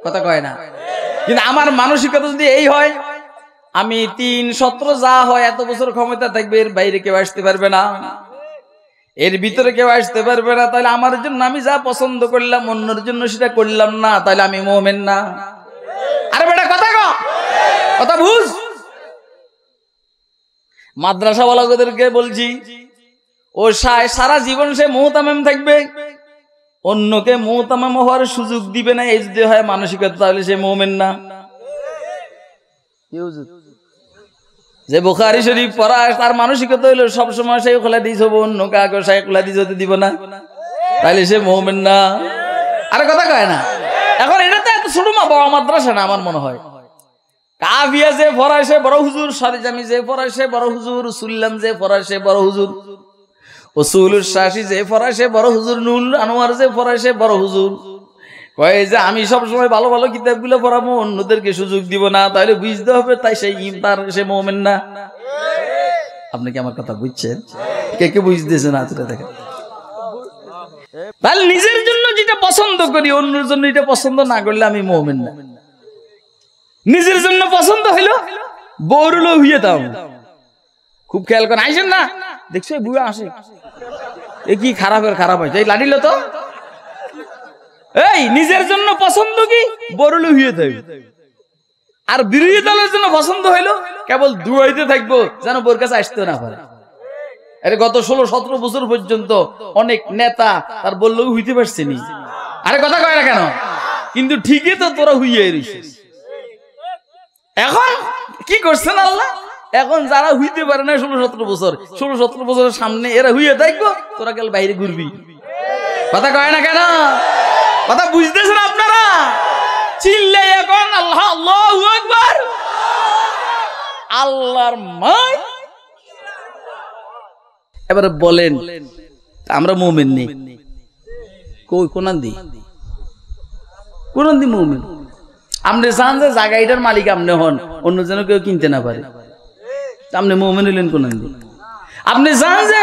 কথা কয় না? কিন্তু আমার মানসিকতা যদি এই হয়, আমি 3-17 যা হয় এত বছর ক্ষমতা থাকবে, এর বাইরে কেউ আসতে পারবে না, এর ভিতরে কেউ আসতে পারবে না, তাহলে আমার জন্য আমি যা পছন্দ করলাম অন্যের জন্য সেটা করলাম না, তাহলে আমি মুমিন না। আরে বেটা কথা কথা বুঝ। মাদ্রাসাওয়ালাদেরকে বলছি, ও সারা জীবন সে মুহতামিম থাকবে, অন্যকে মুহতামিম হওয়ার সুযোগ দিবে না, এই যদি হয় মানসিকতা, তাহলে সে মুমিন না। যে বুখারী শরীফ পড়া তার মানসিকতা হইলো সবসময় সেই খোলা দিস হবো, অন্য কাউকে সেই খোলা দিস হতে দিব না, তাহলে সে মুমিন না। আরে কথা কয় না? এখন এটা তো এত ছোট বড় মাদ্রাসা না, আমার মনে হয়। কাফিয়া যে পড়ায় সে বড় হুজুর, সরজামি যে পড়ায় সে বড় হুজুর, সুল্লাম যে পড়ায় সে বড় হুজুর, উসুলুস শাসি যে পড়ায় সে বড় হুজুর, নুল আনোয়ার যে পড়ায় সে বড় হুজুর। কয় যে আমি সবসময় ভালো ভালো কিতাবগুলো পড়াবো, অন্যদেরকে সুযোগ দিব না, তাহলে বুঝতে হবে তাই সেই তার সে মুমিন না। আপনি কি আমার কথা বুঝছেন? কে কে বুঝতেছেন? আজকে দেখেন, তাহলে নিজের জন্য যেটা পছন্দ করি অন্যের জন্য এটা পছন্দ না করলে আমি মুমিন না। নিজের জন্য পছন্দ হইলো বউরুলো হইয়ে দাও, খুব খেয়াল করেন। আইসেন না, দেখছো বুয়া আসে, এ কি খারাপের খারাপ হয়েছে, এই লাঠিল তো। এই নিজের জন্য পছন্দ কি বড়লো হইয়ে থাকবে, আর বিরোধী দলের জন্য পছন্দ হইলো কেবল দুয়াইতে থাকবো যেন বোর কাছে আসতে না পারে। আরে গত 16-17 বছর পর্যন্ত অনেক নেতা তার বললেও হইতে পারছে নি। আরে কথা কয় না কেন? কিন্তু ঠিকই তো তোরা হইয়ে রইছিস। এখন কি করছেন আল্লাহ? এখন যারা হইতে পারে না 16-17 বছরের সামনে এরা হইয়ে থাকবো, তোরা গেল বাইরে ঘুরবি। কথা কয় না কেন? কথা বুঝতেছেন আপনারা? চিল্লাই এখন আল্লাহ, আল্লাহু আকবার, আল্লাহর মাই। এবারে বলেন আমরা মুমিন নেই? কই কোনান দি মুমিন। আপনি চান যে জায়গা এটার মালিক আপনি হন, অন্য যেন কেউ কিনতে না পারে, আপনি মুমিন হলেন কোনান দি? আপনি চান যে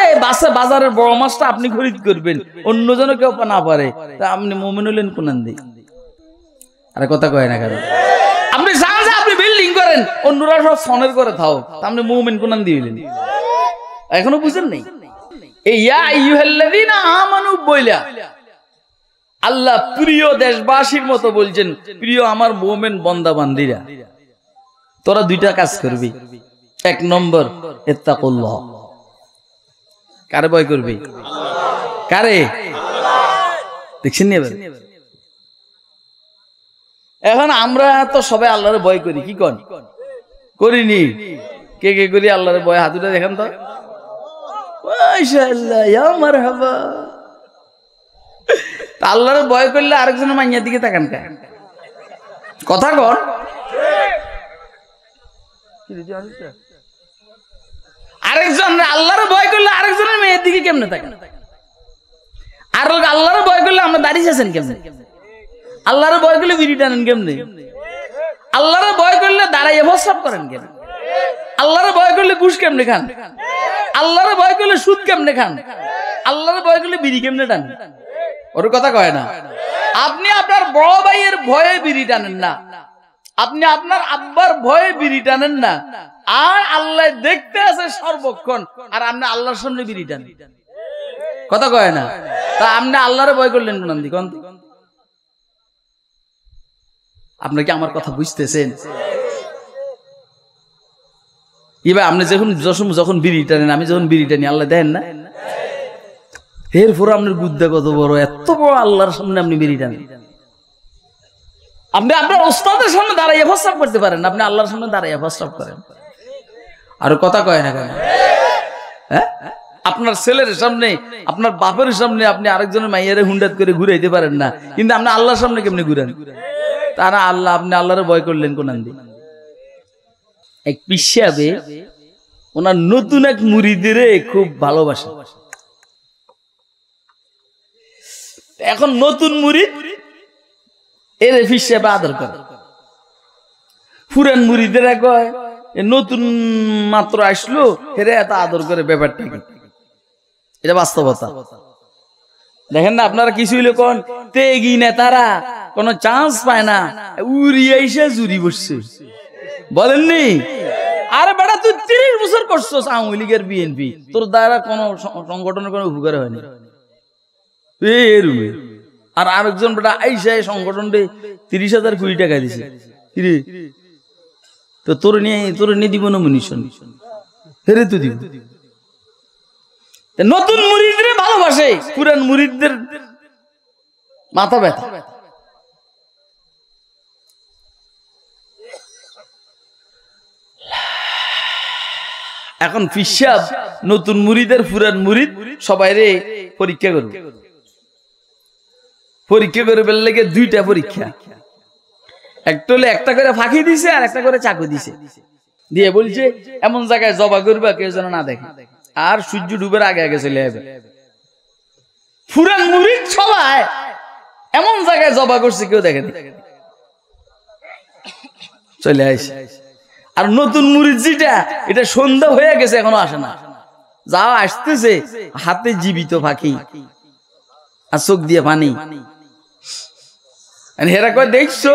বাজারের বড় মাছটা আপনি খরিদ করবেন, অন্য যেন কেউ না পারে, তা আপনি মুমিন হলেন কোনান দি? আরে কথা কয় না কেন? আপনি চান যে আপনি বিল্ডিং করেন, অন্যরা সব ফোনের করে থাও, তা আপনি মুমিন কোনান দি হইলেন? এখনো বুঝেন নাই? এই ইয়া আইয়ুহাল্লাযীনা আমানু বইলা আল্লাহ প্রিয় দেশবাসীর মতো বলছেন, প্রিয় আমার মুমিন বান্দা বান্দীরা, তোরা দুইটা কাজ করবি। এক নম্বর, ইত্তাকুল্লাহ। কারে ভয় করবি? কারে? দেখছেন এবার? এখন আমরা তো সবাই আল্লাহরে ভয় করি, কি কন? করিনি? কে কে করি আল্লাহরে ভয়? হাতুটা দেখেন তো। মাশাআল্লাহ, ইয়া মারহাবা। আল্লাহরে ভয় করলে আরেকজনের মাইয়ার দিকে তাকান কেন? কথা কর। আরেকজন আল্লাহরে ভয় করলে আরেকজনের মেয়ের দিকে কেমনে তাকান? আর আল্লাহরে ভয় করলে আমরা দাঁড়িয়ে আছেন কেমনে? আল্লাহরে ভয় করলে বিড়ি টানেন কেমনে? আল্লাহরে ভয় করলে দাঁড়াইয়ে প্রস্রাব করেন কেন? আল্লাহরে ভয় করলে ঘুষ কেমনে খান? আল্লাহরে ভয় করলে সুদ কেমনে খান? আল্লাহরে ভয় করলে বিড়ি কেমনে টানেন? ওর কথা কয় না। আপনি আপনার বড় ভাইয়ের ভয়ে বিড়ি টানেন না, আপনি আপনার আব্বার ভয়ে বিড়ি টানেন না, আর আল্লাহ দেখতে আছে সর্বক্ষণ, আর আপনি আল্লাহর সামনে বিড়ি টানেন। কথা কয় না। তা আপনি আল্লাহরে ভয় করলেন কোন দিক? আপনি কি আমার কথা বুঝতেছেন? এবার আপনি যখন বিড়ি টানেন, আমি যখন বিড়ি টানি, আল্লাহ দেন না? এরপর আপনার গুদ্দা কত বড়, এত বড় আল্লাহর সামনে আপনি বিড়ি টানেন। আপনি আপনার ওস্তাদের সামনে দাঁড়াইয়া প্রস্রাব করতে পারেন, আপনি আল্লাহর সামনে দাঁড়াইয়া প্রস্রাব করেন। আর কথা কয় না কেন? হ্যাঁ, আপনার ছেলের সামনে, আপনার বাপের সামনে আপনি আরেকজনের মাইয়ারে হুন্ডাত করে ঘুরাইতে পারেন না, কিন্তু আপনি আল্লাহর সামনে কেমনে ঘুরান? তারা আল্লাহ, আপনি আল্লাহরে ভয় করলেন কোনান দিন? এক পিসাবে ওনার নতুন এক মুরিদের খুব ভালোবাসে। এখন নতুন মুরিদ এর পিসাবে আদর করে। পুরান মুরিদেরা কয় নতুন মাত্র আসলো, হেরে এত আদর করে, ব্যাপারটা কি? এটা বাস্তবতা। দেখেন না আপনারা কিছু হইলে কোন তেগি নেতারা কোনো চান্স পায় না, উড়িয়ে এসে জুরি বসছে, বলেননি? আরে বেটা, তুই 30 বছর করছস আওয়ামী লীগের বিএনপি, তোর দ্বারা কোন সংগঠনের কোনো উপকার হয়নি। আর আরেকজন বেটা আইসা সংগঠনটা 30,000 কোটি টাকা দিছে, তো তোর নিয়ে দিব নমিনেশন, হেরে তো দিব। নতুন মুরিদরে ভালোবাসে, পুরান মুরিদদের মাথা ব্যথা। এখন ফিসাব নতুন মুরিদের পুরান মুরিদ সবাইরে পরীক্ষা করবে। পরীক্ষা করে বললে দুইটা পরীক্ষা, একটা হলে একটা করে ফাঁকি দিছে, আর একটা করে চাকু দিছে, দিয়ে বলছে এমন জায়গায় জবা করবা কেউ যেন না দেখে, আর সূর্য ডুবের আগে আগে চলে যাবে। পুরান মুরিদ সবাই এমন জায়গায় জবা করছে কেউ দেখেনি, চলে আসে। আর নতুন মুরিদ যেটা, এটা সন্ধ্যা হয়ে গেছে এখনো আসে না, যা আসতেছে হাতে জীবিত ফাঁকি আর চোখ দিয়ে পানি। হেরা কয় দেখছো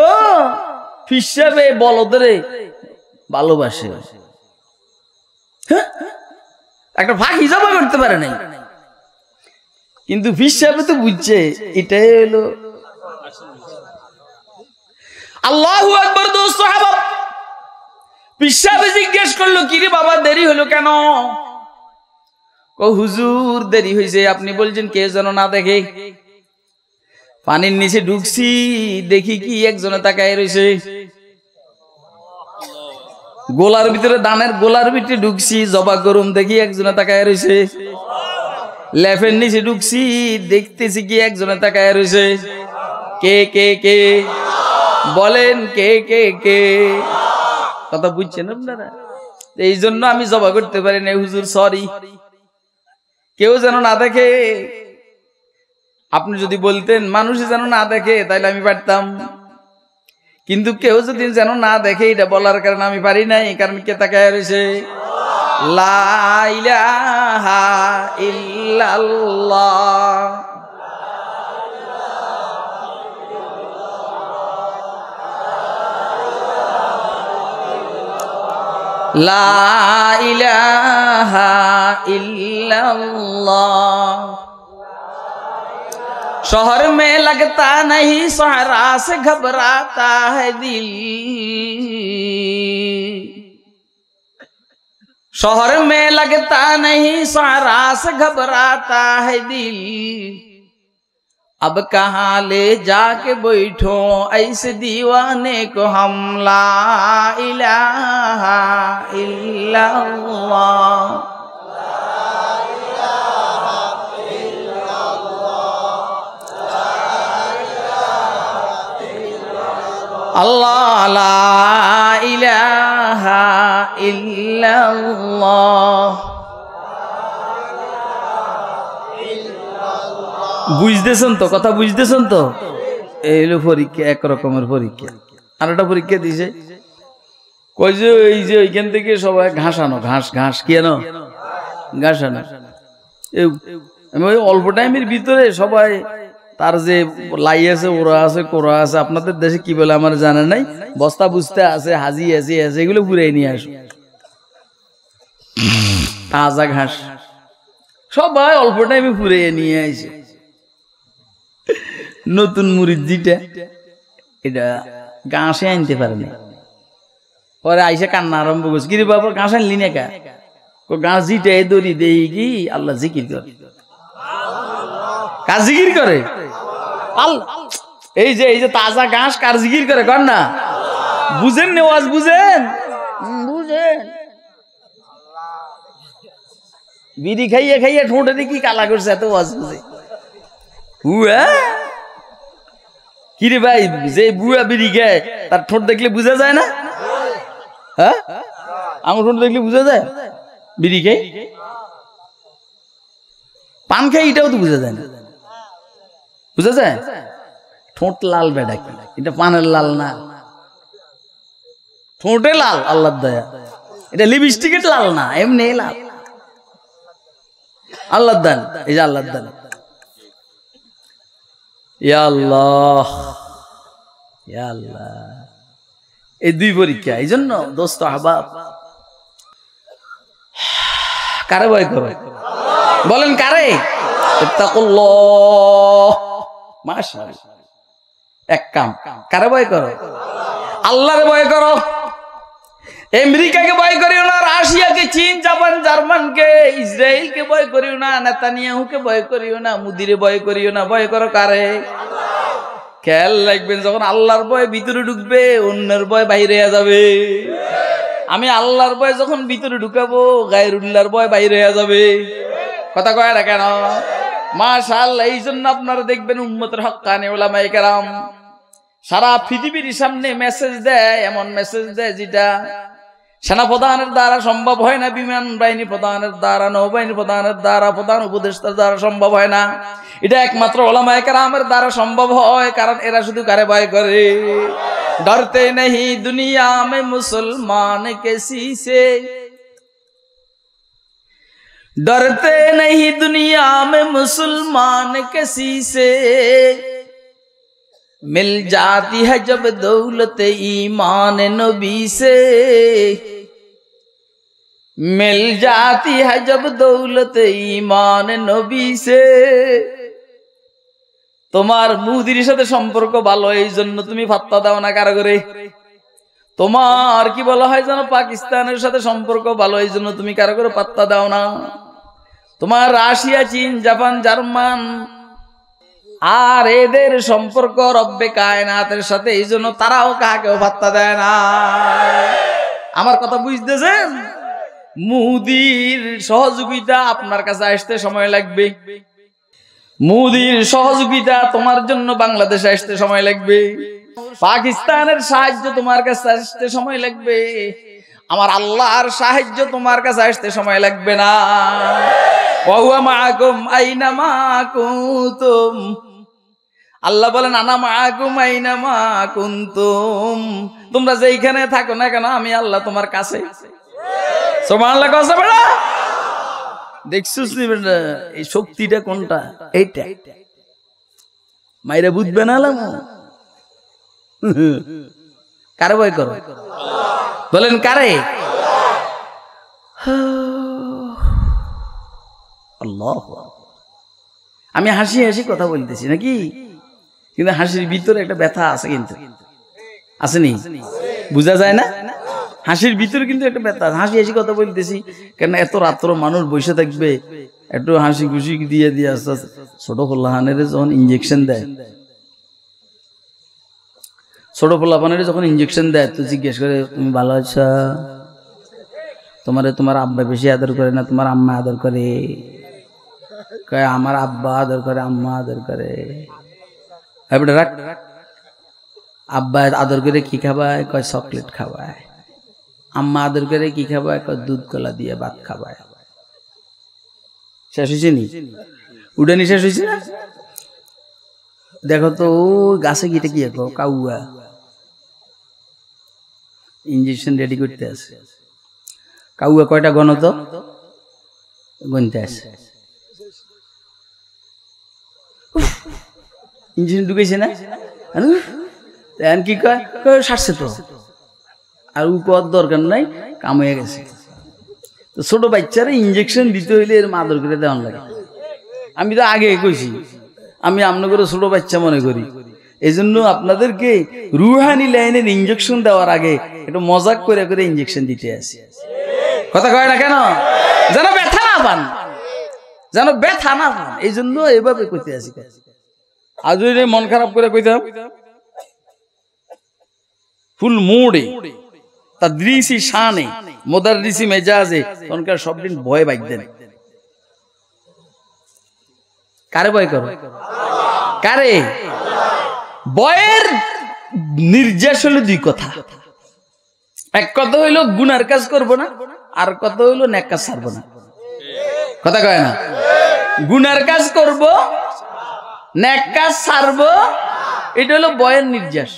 ফিসাবে বলদরে ভালোবাসে, একটা ফাঁকি জমা করতে পারে নাই, কিন্তু ফিসাবে তো বুঝছে এটাই হলো আল্লাহু আকবার। দোস্ত সাহাবা ফিসাবে জিজ্ঞেস করলো, কিরে বাবা দেরি হলো কেন? হুজুর দেরি হয়েছে, আপনি বলছেন কে যেন না দেখে। পানির নিচে ঢুকছি, দেখি কি একজনে তাকায় রয়েছে। গোলার ভিতরে, ধানের গোলার ভিতরে ঢুকছি, জবা গরম, দেখি একজনে তাকায় রয়েছে। লেফের নিচে ঢুকছি, দেখতেছি কি একজনে তাকায় রয়েছে। কে কে কে বলেন, কে কে কে? কথা বুঝছেন আপনারা? এই জন্য আমি জবা করতে পারি না হুজুর, সরি, কেউ যেন না দেখে। আপনি যদি বলতেন মানুষই যেন না দেখে তাইলে আমি পারতাম, কিন্তু কেউ যদি যেন না দেখে এটা বলার কারণে আমি পারি নাই, কারণ কে তাকায় রয়েছে? লা ইলাহা ইল্লাল্লাহ। লা ইলাহা इल्लल्लाह। शहर में लगता नहीं सहरा से घबराता है दिल, शहर में लगता नहीं सहरा से घबराता है दिल, अब कहाँ ले जाके बैठो ऐसे दीवाने को हम। ला इलाहा इल्लल्लाह। अल्लाह ला इलाहा इल्लल्लाह। বুঝতেছেন তো কথা? বুঝতেছেন তো? এই হলো পরীক্ষা, এক রকমের পরীক্ষা। আর একটা পরীক্ষা দিছে, কই যে এই যে ওইখান থেকে সবাই ঘাসানো, ঘাস ঘাস কেন ঘাসানো, ওই অল্প টাইমের ভিতরে সবাই তার যে লাই আছে, ওরা আছে, কোরা আছে, আপনাদের দেশে কি বলে আমার জানা নাই, বস্তা বুঝতে আছে, হাজি আছে, এগুলো পুরাই নিয়ে আসো, তাজা ঘাস সবাই অল্প টাইমে পুরে নিয়ে আসে। নতুন মুরিদ যেটা, এটা ঘাসে আনতে পারে না, পরে আইসা কান্না আরম্ভ করছে, কিরে বাবা ঘাস আনলি না কা? ঘাস জিটা দড়ি দেই কি আল্লাহ জিকির করে, কার জিকির করে? এই যে তাজা ঘাস কার জিকির করে কর না? বুঝেন নেওয়াজ, বুঝেন বুঝেন, বিড়ি খাইয়ে খাইয়ে ঠোঁটে কি কালা করছে, এত ওয়াজ বুঝে। কিরে ভাই, যে বুয়া বিড়ি খায় তার ঠোঁট দেখলে বুঝা যায় না? হ্যাঁ, আমার ঠোঁট দেখলে বুঝা যায়? বিড়ি খাই, পান খাই, এটাও তো বুঝা যায় না। বুঝা যায়? ঠোঁট লাল বেড়া কি, এটা পানের লাল না, ঠোঁটে লাল, আল্লাহর দয়া। এটা লিপস্টিকের লাল না, এমনি লাল, আল্লাহর দান। এই যে আল্লাহর দান, ইয়া আল্লাহ ইয়া আল্লাহ। এই দুই পরীক্ষা। এই জন্য দোস্ত আহবাব, কারে ভয় করো? বলেন কারে? ইত্তাকুল্লাহ। মাশাআল্লাহ, এক কাম, কারে ভয় করো? আল্লাহরে ভয় করো। আমেরিকাকে ভয় করিও না, রাশিয়াকে, চীন, জাপান, জার্মানকে, ইসরায়েলকে ভয় করিও না, নেতানিয়াহুকে ভয় করিও না, মুদিরে ভয় করিও না। ভয় করো কারে? খেয়াল রাখবেন, যখন আল্লাহর ভয় ভিতরে ঢুকবে, অন্যের ভয় বাইরে যাবে। আমি আল্লাহর ভয় যখন ভিতরে ঢুকাবো, গায়রুল্লাহর ভয় বাইরে যাবে। কথা কয় না কেন? মাশাআল্লাহ। এই জন্য আপনারা দেখবেন উম্মতের হক্কানি উলামায়ে কেরাম সারা পৃথিবীর সামনে মেসেজ দেয়, এমন মেসেজ দেয় যেটা সেনাপ্রধানের দ্বারা সম্ভব হয় না, বিমান বাহিনী প্রধানের দ্বারা, নৌবাহিনী প্রধানের দ্বারা, প্রধান উপদেষ্টার দ্বারা সম্ভব হয় না। এটা একমাত্র উলামায়ে কেরামের দ্বারা সম্ভব হয়, কারণ এরা শুধু কারে ভয় করে? ডরতে नहीं दुनिया में मुसलमान किसी से, डरते नहीं दुनिया में मुसलमान किसी से, मिल जाती है जब दौलत ईमान नबी से, मिल जाती है जब दौलत ईमान नबी से। তোমার মুদির সাথে সম্পর্ক ভালো, এই জন্য তুমি ফাত্তা দাও না কারো করে। তোমার কি বলা হয় জানো, পাকিস্তানের সাথে সম্পর্ক ভালো, এই জন্য তুমি কারো করে পাত্তা দাও না। তোমার রাশিয়া, চীন, জাপান, জার্মান আর এদের সম্পর্ক রব্বে কায়নাতের সাথে, এই জন্য তারাও কাকেও পাত্তা দেয় না। আমার কথা বুঝতেছেন? মুদির সহযোগিতা আপনার কাছে আসতে সময় লাগবে, মুদির সহযোগিতা তোমার জন্য বাংলাদেশে আসতে সময় লাগবে, পাকিস্তানের সাহায্য তোমার কাছে আসতে সময় লাগবে, আমার আল্লাহর সাহায্য তোমার কাছে আসতে সময় লাগবে না। ওয়া হুয়া মাআকুম আইনামা কুনতুম। আল্লাহ বলেন আনা মাআকুম আইনামা কুনতুম, তোমরা যেইখানে থাকো না কেন আমি আল্লাহ তোমার কাছে। সুবহানাল্লাহ কসে বড় দেখছুস নি বেটা এই শক্তিটা কোনটা? এইটা মাইরা বুঝবে না আলাম। কারে ভয় করো বলেন কারে? আল্লাহ। আমি হাসি হাসি কথা বলতেছি নাকি, কিন্তু হাসির ভিতরে একটা ব্যথা আছে, কিন্তু আসেনি? বুঝা যায় না? হাসির ভিতরে কিন্তু একটা ব্যথা। হাসি হাসি কথা বলতেছি কেন, এত রাত্র মানুষ বসে থাকবে, একটু হাসি খুশি দিয়ে দিয়ে আস্তে আস্তে ছোট পোলাহানের যখন ইঞ্জেকশন দেয়, ছোট পোলাপানের যখন ইঞ্জেকশন দেয় তো জিজ্ঞেস করে তুমি ভালো আছো? তোমার আব্বা বেশি আদর করে না তোমার আম্মা আদর করে? কয় আমার আব্বা আদর করে, আম্মা আদর করে। রাখ, আব্বা আদর করে কি খাবায়? কয় চকলেট খাবায়। আম্মা আদর করে কি খাবায়? কয় দুধ কলা দিয়ে ভাত খাবায়। শেষ হয়েছে নি? উডানি শেষ হয়েছে না? দেখো তো গাছে গিয়ে কি কাউয়া ইঞ্জেকশন রেডি করতে আছে। কাউয়া কয়টা গণ তো গনতে আছে। ইঞ্জেকশন ঢুকেছে না? কি কয় সারছে তো, আর কর দরকার নাই, কাম হয়ে গেছে। তো ছোট বাচ্চারা ইঞ্জেকশন দিতে হইলে এর আদর করে দেওয়ান লাগে। আমি তো আগে কইছি আমি আপনাদের ছোট বাচ্চা মনে করি, এই জন্য আপনাদেরকে রুহানি লাইনের ইঞ্জেকশন দেওয়ার আগে একটু মজাক করে করে ইঞ্জেকশন দিতে আসি। কথা কয় না কেন? যেন ব্যথা না পান, যেন ব্যথা না পান, এই জন্য এভাবে কইতে আসি। আজ মন খারাপ করে কইতাম ফুল মুডে তাদরিসি শানে মুদাররিসি মেজাজে, তখনকার সব দিন ভয় বাইতেন। কারে ভয় করো? কারে? ভয়ের নির্যাস হলো দুই কথা। এক কথা হইলো গুনার কাজ করব না, আর কথা হইলো নেক কাজ ছাড়বো না। কথা কয় না? গুনার কাজ করব, নেক কাজ ছাড়বো, এটা হলো ভয়ের নির্যাস।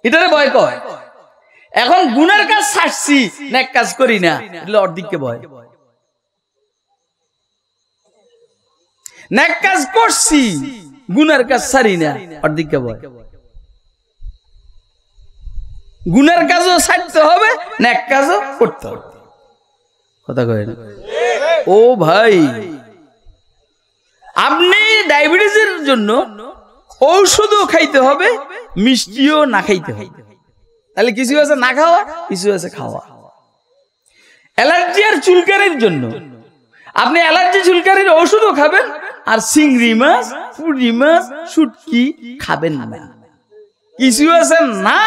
এটারে ভয় কয়। এখন গুনার কাজ ছাড়ছি, নেক কাজ করি না, এটা অর্ধেককে ভয়। নেক কাজ করছি, গুনার কাজ ছাড়ি না, অর্ধেককে ভয়। গুনার কাজও ছাড়তে হবে, নেক কাজও করতে হবে। কথা কয় না? ও ভাই, আপনি ডায়াবেটিসের জন্য ঔষধও খাইতে হবে, মিষ্টিও না খাইতে হবে। তাহলে কিছু আছে না খাওয়া, কিছু আছে খাওয়া। অ্যালার্জি আর চুলকানির জন্য আপনি অ্যালার্জি চুলকানির ঔষধও খাবেন, আর চিংড়ি মাছ, পুঁটি মাছ, শুটকি খাবেন না। কিছু আছে না,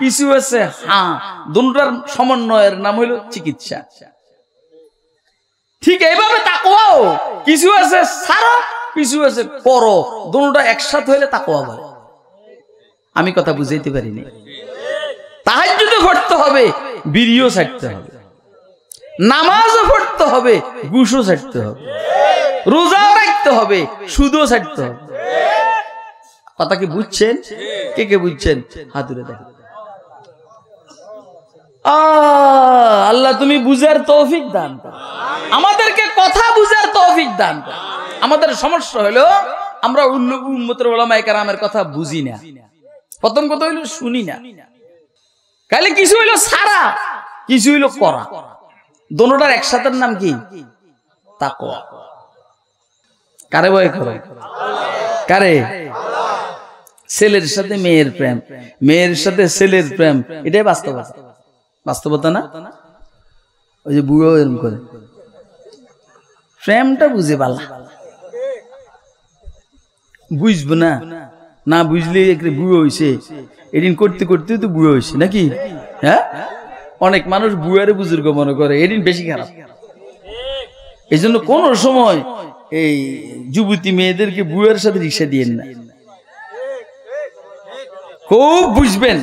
কিছু আছে হ্যাঁ, দুটোর সমন্বয়ের নাম হলো চিকিৎসা। ঠিক এইভাবে তাকওয়াও কিছু আছে ছাড়ো, কিছু আছে করো, দুটোটা একসাথে হইলে তাকওয়া বলে। আমি কথা বুঝাইতে পারিনি। তাহাজ্জুদও পড়তে হবে, বিড়িও ছাড়তে হবে, নামাজও পড়তে হবে, ঘুষও ছাড়তে হবে, রোজাও রাখতে হবে, সুদও ছাড়তে হবে। কথা কি বুঝছেন? কে কে বুঝছেন? হাত তুলে দেখেন। আল্লাহ তুমি বুঝার তৌফিক দান করো, আমাদেরকে কথা বুঝার তৌফিক দান করো। আমাদের সমস্যা হলো আমরা উম্মতের উলামায়ে কেরামের কথা বুঝি না। প্রথম কথা হইলো শুনি না। তাহলে কিছু হইলো সারা, কিছু হইলো করা, দোনোটার একসাথের নাম কি? তাকওয়া। কারে ভয় করো? কারে? ছেলের সাথে মেয়ের প্রেম, মেয়ের সাথে ছেলের প্রেম, এটাই বাস্তবতা। বাস্তবতা না? ওই যে বুড়ো এরকম করে প্রেমটা বুঝে পালা, বুঝবো না, না বুঝলে বুড়ো হয়েছে, এদিন করতে করতে তো বুড়ো হয়েছে নাকি? হ্যাঁ, অনেক মানুষ বুড়ারে বুজুর্গ মনে করে, এদিন বেশি খারাপ। এই জন্য কোন সময় এই যুবতী মেয়েদেরকে বুড়ার সাথে রিক্সা দিয়েন না, খুব বুঝবেন।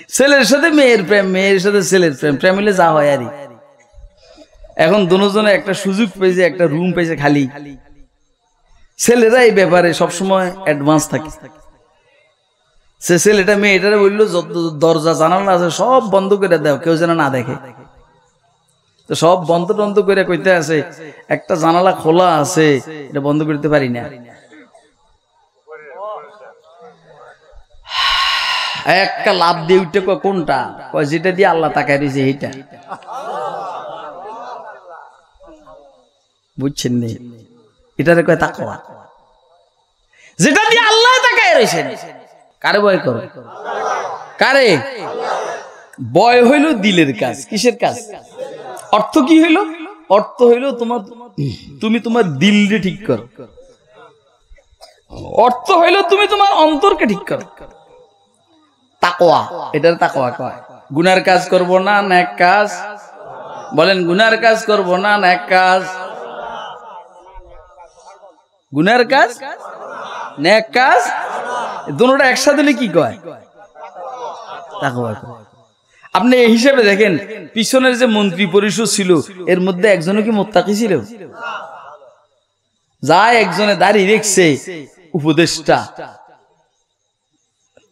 ছেলের সাথে মেয়ের প্রেম, মেয়ের সাথে ছেলের প্রেম, প্রেম হলে যা হয় আরই। এখন দুজনে একটা সুযোগ পেয়েছে, একটা রুম পেয়েছে খালি। ছেলেরা এই ব্যাপারে সবসময় অ্যাডভান্স থাকে। সে ছেলেটা মেয়েটারে বললো যত দরজা জানালা আছে সব বন্ধ করে দাও, কেউ যেন না দেখে। তো সব বন্ধ টন্ধ করে কইতে আছে, একটা জানালা খোলা আছে, এটা বন্ধ করতে পারি না। একটা লাভ দিয়ে উঠে কোনটা, যেটা দিয়ে আল্লাহ তাকায় দিয়েছে এইটা, বুঝছেন নি? এটারে কয় তাকওয়া, যেটা দিয়ে আল্লাহ তাকায় রয়েছেন। কারে ভয় করো? কারে ভয়? হইল দিলের কাজ। কিসের কাজ? অর্থ কি হইল? অর্থ হইল তুমি তোমার দিলকে ঠিক করো। অর্থ হইল তুমি তোমার অন্তরকে ঠিক করো। তাকওয়া, এটার তাকওয়া কয়। গুনার কাজ করব না, নেক কাজ। বলেন, গুনার কাজ করব না, নেক কাজ। গুনার কাজ, নেক কাজ, দুটোটা একসাথে কি কয়? তাকওয়া কয়। আপনি এই হিসেবে দেখেন, পিছনের যে মন্ত্রী পরিষদ ছিল এর মধ্যে একজনও কি মুত্তাকি ছিল? যা একজনে দাড়ি রেখছে উপদেষ্টা,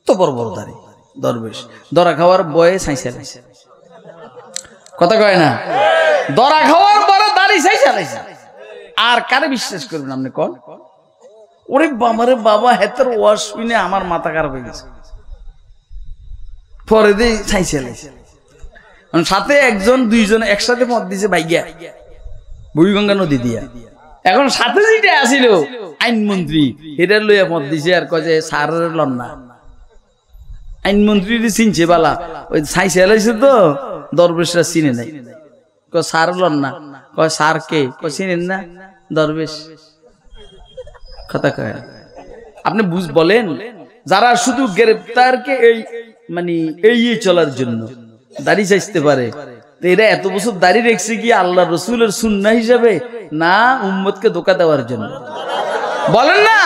তো বড় বড় দাড়ি, দরবেশ, দরা খাওয়ার বয়ে ছাইছে, কথা কয় না? দরা খাওয়ার পরে দাড়ি ছাইছে। আর কারে বিশ্বাস করবেন আপনি? কোন ওরে বাবারে বাবা, হেতের ওয়াজ শুনে আমার মাথা খারাপ হয়ে গেছে। পরে দিয়ে ছাইছে, সাথে একজন দুইজন একসাথে মত দিছে ভাইয়া, বুড়িগঙ্গা নদী দিয়া। এখন সাথে যেটা আসিল আইনমন্ত্রী, এটার লইয়া মত দিছে আর কয় যে সারের লন না। আইনমন্ত্রী চিনছে বালা, ওই ছাইছে লাইছে তো দরবেশরা চিনে নাই। কয় সার লন না, কয় সার কে? কয় চিনেন না, দরবেশ। কথা কয় আপনি বলেন, যারা শুধু গ্রেপ্তারকে এই মানে এড়িয়ে চলার জন্য দাড়ি চাইতে পারে, তো এরা এত বছর দাড়ি রেখেছে কি আল্লাহ রসুলের সুন্নাহ হিসাবে, না উম্মতকে ধোঁকা দেওয়ার জন্য? বলেন না।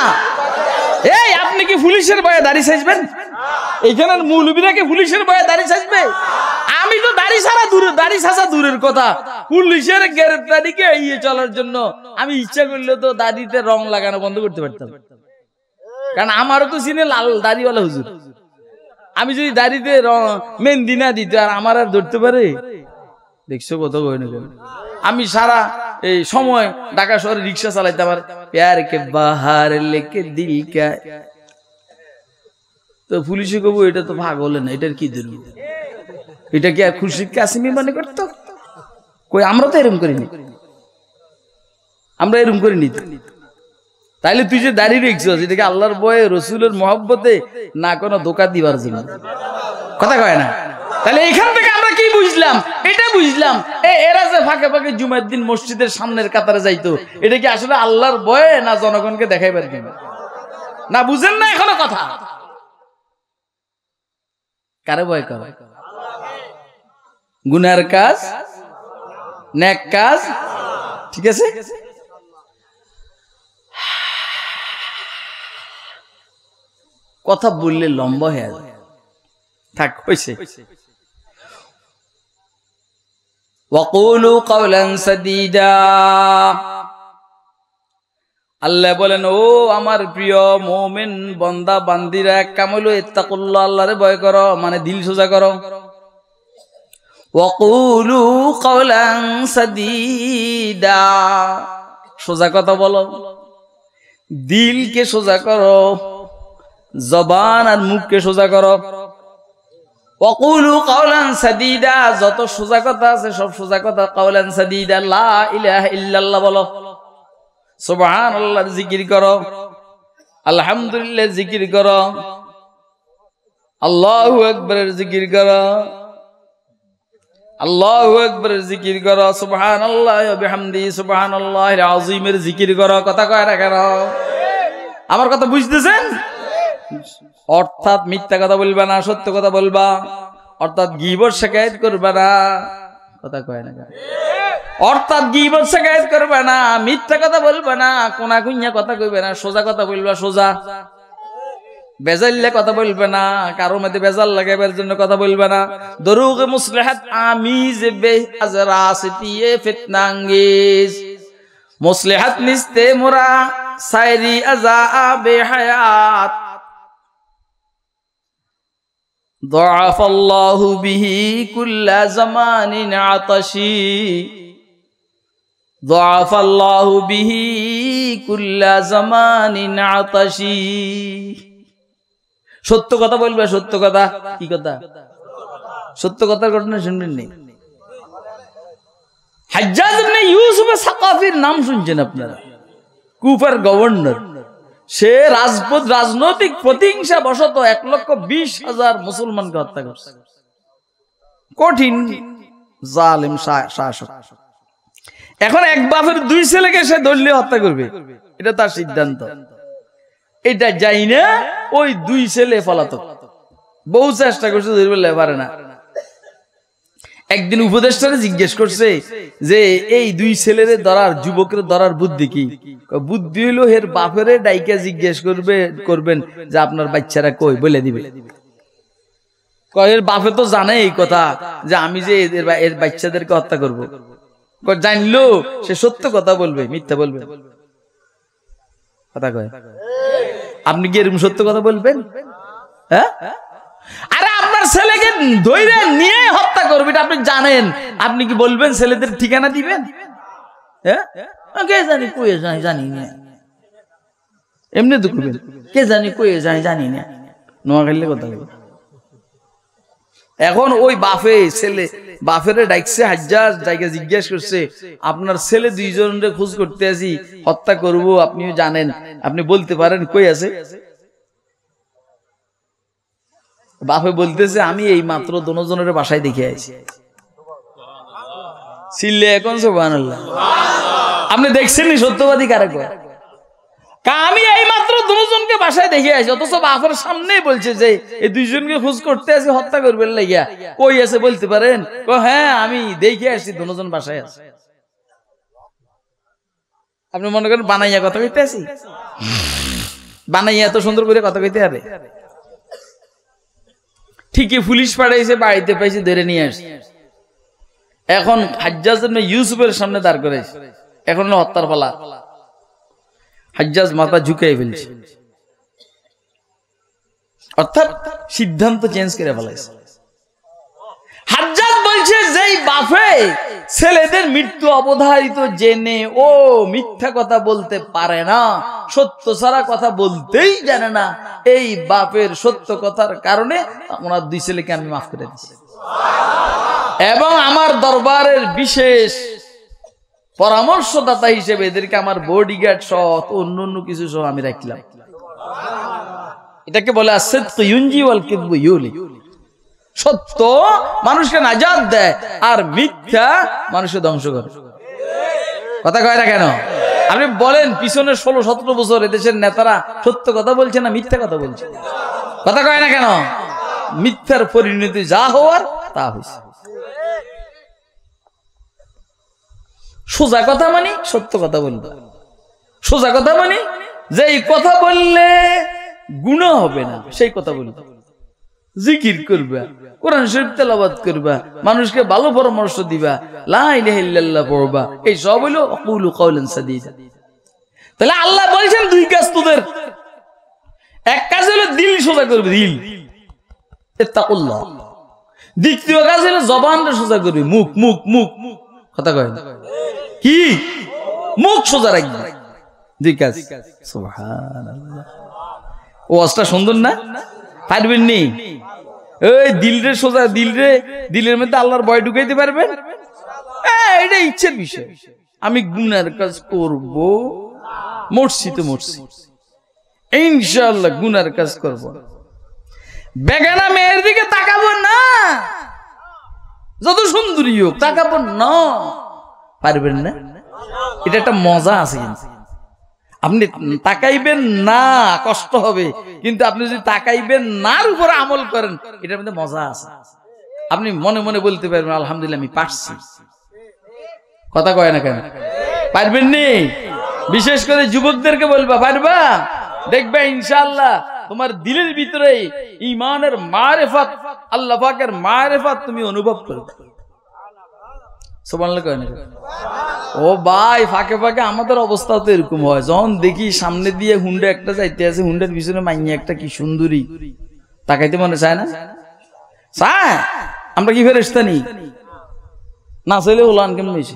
এই আপনি কি পুলিশের ভয়ে দাড়ি চাইবেন? এখানের মৌলবীরা কি পুলিশের ভয়ে দাড়ি চাইবে? আমি তো দাড়ি ছাড়া দূরের কথা, পুলিশের গ্রেপ্তারিকে এড়িয়ে চলার জন্য আমি ইচ্ছা করলে তো দাড়িতে রং লাগানো বন্ধ করতে পারতাম। কারণ আমারও তো চিনে লাল দাড়িওয়ালা হুজুর। আমি যদি দাড়িতে মেহেন্দি না দিতে আর আমার আর ধরতে পারে? দেখছো কত কই না। আমি সারা এই সময় ঢাকা শহরে রিক্সা চালাইতে, আমার প্যার কে বাহার লেকে দিল কা, তো পুলিশে কব এটা তো পাগল না, এটার কি দিল? এটা কি আর খুরশিদ কাসিমি মনে করতো? কই আমরা তো এরকম করিনি, আমরা এরকম করিনি। তাইলে তুই যে দাঁড়িয়ে রেখছিস, এটাকে আল্লাহর ভয়ে রসুলের মহব্বতে, না কোনো ধোঁকা দিবার জন্য? কথা কয় না। তাহলে এখান থেকে আমরা কি বুঝলাম? এটা বুঝলাম এরা যে ফাঁকে ফাঁকে জুমার দিন মসজিদের সামনের কাতারে যাইতো, এটা কি আসলে আল্লাহর ভয়ে, না জনগণকে দেখাইবার জন্য? না বুঝেন না এখনো কথা? কারে ভয় করে? গুনার কাজ, নেক কাজ, ঠিক আছে। কথা বললে লম্বা হয়ে যায়, থাক হইছে। ওয়াকুলু কাওলান সাদীদা, আল্লাহ বলেন, ও আমার প্রিয় মুমিন বান্দা বান্দিরা, এক কাম হলো ইত্তাকুল্লাহ, আল্লাহরে ভয় করো, মানে দিল সোজা করো। ওয়াকুলু কাওলান সাদীদা, সোজা কথা বলো, দিলকে সোজা করো, জবান আর মুখকে সোজা করো। ওয়াকুলু কাওলান সাদীদা, যত সোজা কথা আছে সব সোজা কথা। কাওলান সাদীদা, লা ইলাহা ইল্লাল্লাহ বলো, সুবহানাল্লাহ জিকির করো, আলহামদুলিল্লাহ জিকির করো, আল্লাহু আকবারের জিকির করো, আল্লাহু আকবারের জিকির করো, সুবহানাল্লাহি ওয়া বিহামদিহি সুবহানাল্লাহিল আযীমের জিকির করো। কথা কয় না কেন? আমার কথা বুঝতেছেন? অর্থাৎ মিথ্যা কথা বলবা না, সত্য কথা বলবা। অর্থাৎ গীবত শিকায়েত করবা না। কথা কয় না কেন? অর্থাৎ গীবত শিকায়েত করবা না, মিথ্যা কথা বলবা না, কোনা কুইয়া কথা কইবে না, সোজা কথা বলবা। সোজা বেজাইলে কথা বলবে না, কারো মধ্যে বেজাল লাগাবার জন্য কথা বলবে না। দরুগে মুসলিহাত আমিজ বে আজরাসিয়ে ফিতনাঙ্গিজ, মুসলিহাত নিস্তে মোরা সাইরি আজা বে হায়াত, ضعف الله به كل زمان عطشي، ضعف الله به كل زمان عطشي। সত্য কথা বলবে, সত্য কথা। কি কথা? সত্য কথার ঘটনা শুনবেন নি? হাজ্জাজ ইবনে ইউসুফ সাকাফির নাম শুনছেন আপনারা? কুফার গভর্নর। সে রাজনৈতিক প্রতিহিংসা বশত 1,20,000 মুসলমানকে হত্যা করছে। কঠিন জালেম শাসক। এখন এক বাপের 2 ছেলেকে সে ধরলে হত্যা করবে, এটা তার সিদ্ধান্ত। এটা যাই না, ওই 2 ছেলে পলাতক। বহু চেষ্টা করছে, ধরবে পারে না। একদিন উপদেষ্টারে জিজ্ঞেস করছে যে এই 2 ছেলেরে ধরার, যুবকের ধরার বুদ্ধি কি? বুদ্ধি হইলো এর বাপেরে ডাইকা জিজ্ঞেস করবেন যে আপনার বাচ্চারা কই, বলে দিবে। এর বাপে তো জানে এই কথা যে আমি যে এর বাচ্চাদেরকে হত্যা করব। জানলো সে সত্য কথা বলবে, মিথ্যা বলবে? কথা কয়। আপনি কি এরকম সত্য কথা বলবেন? হ্যাঁ? আরে আপনার ছেলেকে ধরে নিয়ে হত্যা করবে, এটা আপনি জানেন, আপনি কি বলবেন ছেলেদের ঠিকানা দিবেন? হ্যাঁ, কে জানি কই যায় জানি না, এমনি তো করবেন কে জানি কই যায় জানি না, নোয়াখালীর কথা বলবে। এখন ওই বাপেরে ডাকছে হাজ্জাজ, ডাইকে জিজ্ঞেস করছে আপনার ছেলে 2 জনরে খোঁজ করতে আসি, হত্যা করব, আপনিও জানেন, আপনি বলতে পারেন কই আছে? বাপে বলতেছে আমি এই মাত্র দুজনের বাসায় দেখে আইছি। সিল্লে এখন সুবহানাল্লাহ। আপনি দেখছেন নি সত্যবাদী কারা কয়? আমি এই মাত্র 2 জনকে বাসায় দেখে আইছি, অথচ বাপের সামনেই বলছে যে এই 2 জনকে খোঁজ করতে আসি, হত্যা করবেন লাগিয়া। কই আছে বলতে পারেন? হ্যাঁ আমি দেখে আসছি 2 জন বাসায় আছে। আপনি মনে করেন বানাইয়া কথা কইতে আসি? বানাইয়া এত সুন্দর করে কথা কইতে হবে? ঠিকই পুলিশ পাঠাইছে, বাড়িতে পাইছে, ধরে নিয়ে আসছে। এখন হাজ্জাজ ইবনে ইউসুফের সামনে দাঁড় করেছে। এখন হত্যার পালা। হাজ্জাজ মাথা ঝুঁকাই ফেলছে, অর্থাৎ সিদ্ধান্ত চেঞ্জ করে ফেলাইছে। হাজ্জাজ বলছে যেই বাপে ছেলেদের মৃত্যু অবধারিত জেনে ও মিথ্যা কথা বলতে পারে না, সত্য ছাড়া কথা বলতেই জানে না, এই বাপের সত্য কথার কারণে ওনার 2 ছেলেকে আমি মাফ করে দিচ্ছি, এবং আমার দরবারের বিশেষ পরামর্শদাতা হিসেবে এদেরকে আমার বডিগার্ড সহ অন্য কিছু সহ আমি রাখলাম। এটাকে বলে আসিদকু ইউনজি ওয়াল কিযবু ইউলি। সত্য মানুষকে নাজাত দেয়, আর মিথ্যা মানুষকে ধ্বংস করে। কথা কয় না কেন? আপনি বলেন পিছনে 16-17 বছর এদেশের নেতারা সত্য কথা বলছে না মিথ্যা কথা বলছে? কথা কয় না কেন? মিথ্যার পরিণতি যা হওয়ার তা হয়েছে। সোজা কথা মানে সত্য কথা বলবে। সোজা কথা মানে যে এই কথা বললে গুনাহ হবে না সেই কথা বলবে। জিকির করবা, কোরআন শরীফ তেলাওয়াত করবা, মানুষকে ভালো পরামর্শ দিবা, লা ইলাহা ইল্লাল্লাহ পড়বা, এই সব হলো আকুলু কাওলান সাদীদা। তাহলে আল্লাহ বলছেন 2 কাজ তোদের। এক কাজ হলো দিল সোজা করবে, দিল ইত্তাকুল্লাহ। দ্বিতীয় কাজ হলো জবানটা সোজা করবে, মুখ মুখ মুখ কথা কয় কি? মুখ সোজা রাখবে। 2 কাজ। সুবহানাল্লাহ। ওয়াজটা সুন্দর না? পারবেন নি? এই দিলরে সোজা, দিলের মধ্যে আল্লাহর ভয় ঢুকাইতে পারবেন? এটা ইচ্ছের বিষয়। আমি গুনার কাজ করব, মরছি তো মরছি, ইনশাআল্লাহ গুনার কাজ করব। বেগানা মেয়ের দিকে তাকাবো না, যত সুন্দরী হোক তাকাবো না। পারবেন না? এটা একটা মজা আছে। আপনি তাকাইবেন না, কষ্ট হবে, কিন্তু আপনি যদি তাকাইবেন নার উপর আমল করেন, এটার মধ্যে মজা আছে। আপনি মনে মনে বলতে পারবেন আলহামদুলিল্লাহ আমি পারছি। কথা কয় না কেন? পারবেন নি? বিশেষ করে যুবকদেরকে বলবা, পারবা? দেখবে ইনশাআল্লাহ তোমার দিলের ভিতরে ঈমানের মারিফাত, আল্লাহ পাকের মারিফাত তুমি অনুভব করবে। সুবহানাল্লাহ কয় না? ও ভাই, ফাঁকে ফাঁকে আমাদের অবস্থা তো এরকম হয়, যখন দেখি সামনে দিয়ে হুন্ডা একটা যাইতে আছে, হুন্ডার পিছনে মাইয়া একটা কি সুন্দরী, তাকাইতে মনে চায় না? চায়। আমরা কি ফেরেশতা নি? না চাইলে ওলান কেমন হয়েছে?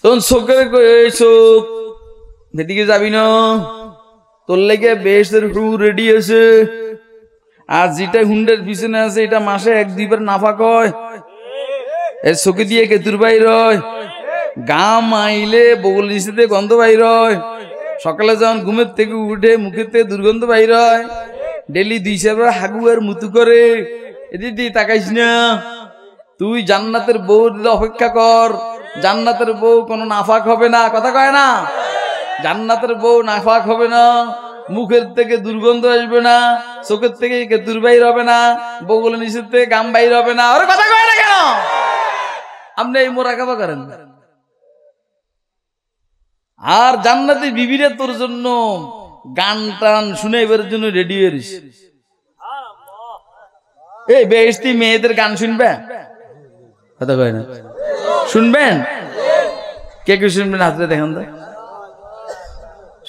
তখন চোখের চোখ এদিকে যাবি না, তোর লেগে বেহেশতের হুর রেডি আছে। আর যেটা হুন্ডার পিছনে আছে এটা মাসে 1-2 বার নাফাক হয়, এর চোখে দিয়ে কেতুর বাইর হয়, গাম আইলে বগল নিচেতে গন্ধ বাইর হয়, সকালে যখন ঘুমের থেকে উঠে মুখের থেকে দুর্গন্ধ বাইর হয়, ডেলি 2-4 বার হাগু আর মুতু করে। এদিকে তাকাইস না, তুই জান্নাতের বউ অপেক্ষা কর। জান্নাতের বউ কোনো নাফাক হবে না, কথা কয় না? জান্নাতের বউ নাফাক হবে না, মুখের থেকে দুর্গন্ধ আসবে না, চোখের থেকে কেতুর বাইর হবে না, বগল নিচের থেকে গাম বাইর হবে না। ওরে কথা কয় না কেন? আপনি এই মোরাকাবা করেন। আর জান্নাতের বিবিরা তোর জন্য গান টান শুনাইবার জন্য রেডি হয়ে রয়েছে। এই বেহেশতি মেয়েদের গান শুনবে? কথা কয় না? শুনবেন? কে কে শুনবেন হাতে দেখেন তো,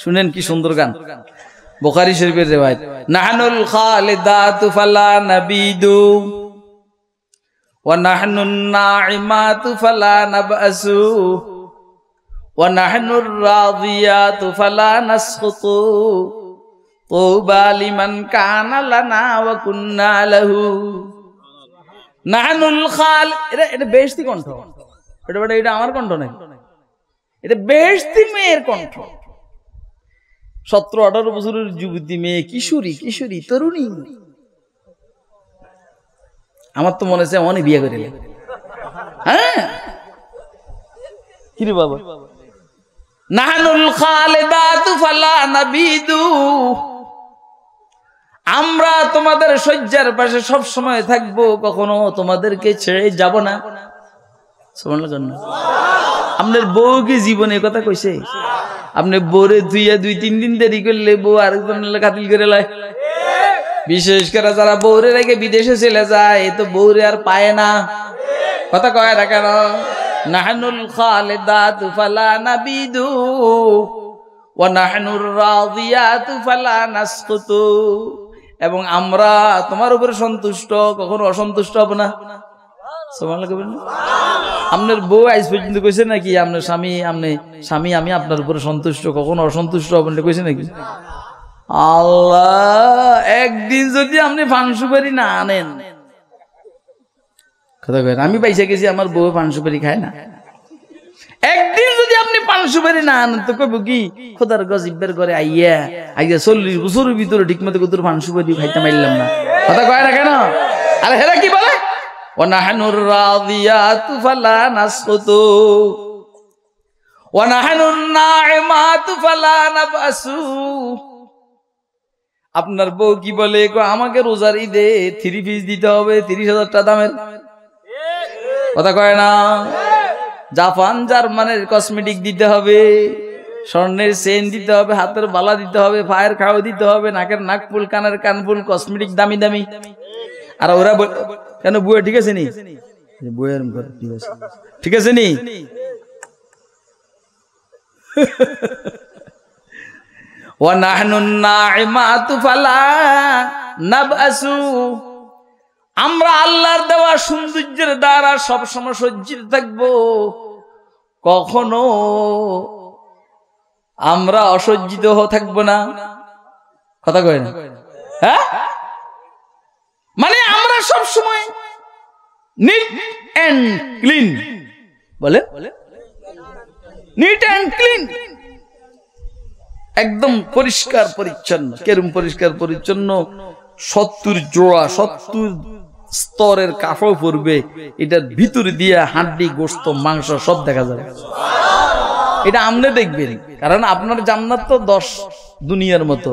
শুনেন কি সুন্দর গান। বুখারী শরীফের রিওয়ায়াত, নাহনুল খালিদাতু ফালা নাবিদু ওয়া নাহনুন নাইমাতু ফালা নাবআসু ওয়া নাহনুর রাদিয়াতু ফালা নাসখুতু তুবা লিমান কানা লানা ওয়া কুন্না লাহু। নাহনুল খাল, এটা বেহেশতি কণ্ঠ, এটা আমার কণ্ঠ নয়, এটা বেহেশতি মেয়ের কণ্ঠ। 17-18 বছরের যুবতী মেয়ে, কিশোরী তরুণী। আমার তো মনে হচ্ছে অনেক বিয়ে করে। হ্যাঁ কিরে বাবা, নাহনুল খালিদাতু ফালা নাবিদু, আমরা তোমাদের শয্যার পাশে সব সময় থাকবো, কখনো তোমাদেরকে ছেড়ে যাব না। সুবহানাল্লাহ। আপনার বউ কি জীবনে কথা কইছে? আপনি বউরে 2-3 দিন দেরি করলে বউ আরেকজনের কাতিল করে লয়। বিশেষ করে যারা বউরে রেখে বিদেশে চলে যায়, তো বউরে আর পায় না, কথা কয় না কেন? নাহনুল খালিদাতু ফালা নাবিদু ওয়া নাহনুর রাদিয়াতু ফালা নাসকুতু, এবং আমরা তোমার উপরে সন্তুষ্ট, কখনো অসন্তুষ্ট হব না। আপনার বউ আজ পর্যন্ত কইছে নাকি আপনার স্বামী আমি আপনার উপরে সন্তুষ্ট, কখনো অসন্তুষ্ট হব না কইছে নাকি? আল্লাহ, একদিন যদি আপনি পান সুপারি না আনেন, কথা কয়, আমি পাইসা গেছি আমার বউ পান সুপারি খায় না, একদিন যদি আপনি পান সুপারি না আনেন তো কইব কি, খোদার গজিবের ঘরে আইয়া 40 বছরের ভিতরে ঠিক মতো কত পান সুপারি খাইতে মারলাম না, কথা কয় না কেন? আরে হেরা কি বলে, ওয়া নাহনুর রাদিয়াতু ফালা নাসকুতু ওয়া নাহনুন নাইমাতু ফালা নাবআসু। আপনার বউ কি বলে, আমাকে রোজার ঈদে 3 পিস দিতে হবে 30,000 টাকা দামের, কথা কয় না? জাপান জার্মানের কসমেটিক দিতে হবে, স্বর্ণের চেন দিতে হবে, হাতের বালা দিতে হবে, পায়ের খাও দিতে হবে, নাকের নাকফুল, কানের কানফুল, কসমেটিক দামি দামি। আর ওরা কেন বুয়ে ঠিক আছে নি, বুয়ের ঠিক আছে নি, ওয়া নাহনুন নাইমাতু ফালা নাবআসু, আমরা আল্লাহর দেওয়া সৌন্দর্যের দ্বারা সব সময় সজ্জিত থাকবো, কখনো আমরা অসজ্জিত থাকবো না, কথা কয় না? হ্যাঁ, মানে আমরা সব সময় নিট এন্ড ক্লিন, বলে নিট এন্ড ক্লিন, একদম পরিষ্কার পরিচ্ছন্ন। কেরম পরিষ্কার পরিচ্ছন্ন? 70 জোড়া 70 স্তরের কাপড় পরবে, এটার ভিতর দিয়ে হাড্ডি গোশত মাংস সব দেখা যাবে। এটা আপনি দেখবেন, কারণ আপনার জান্নাত তো 10 দুনিয়ার মতো।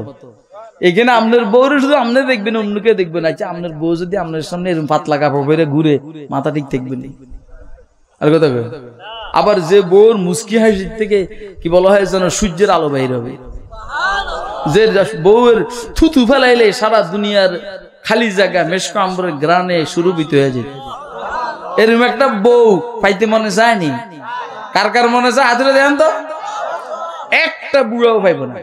এখানে আপনার বউরে শুধু আপনি দেখবেন, অন্যকে দেখবেন। আচ্ছা, আপনার বউ যদি আপনার সামনে এরকম পাতলা কাপড় পরে ঘুরে, মাথা ঠিক থাকবে না, আর কথা কই? আবার যে বউর মুস্কি হাসির থেকে কি বলা হয় যেন সূর্যের আলো বাইর হবে। যে বউয়ের থুথু ফেলাইলে সারা দুনিয়ার খালি জায়গা মেশক আম্বরের গ্রানে সুরভিত হয়ে যেত। এরকম একটা বউ পাইতে মনে চায়নি? কার কার মনে চায় হাত তুলে দেন তো। একটা বুড়াও পাইব না,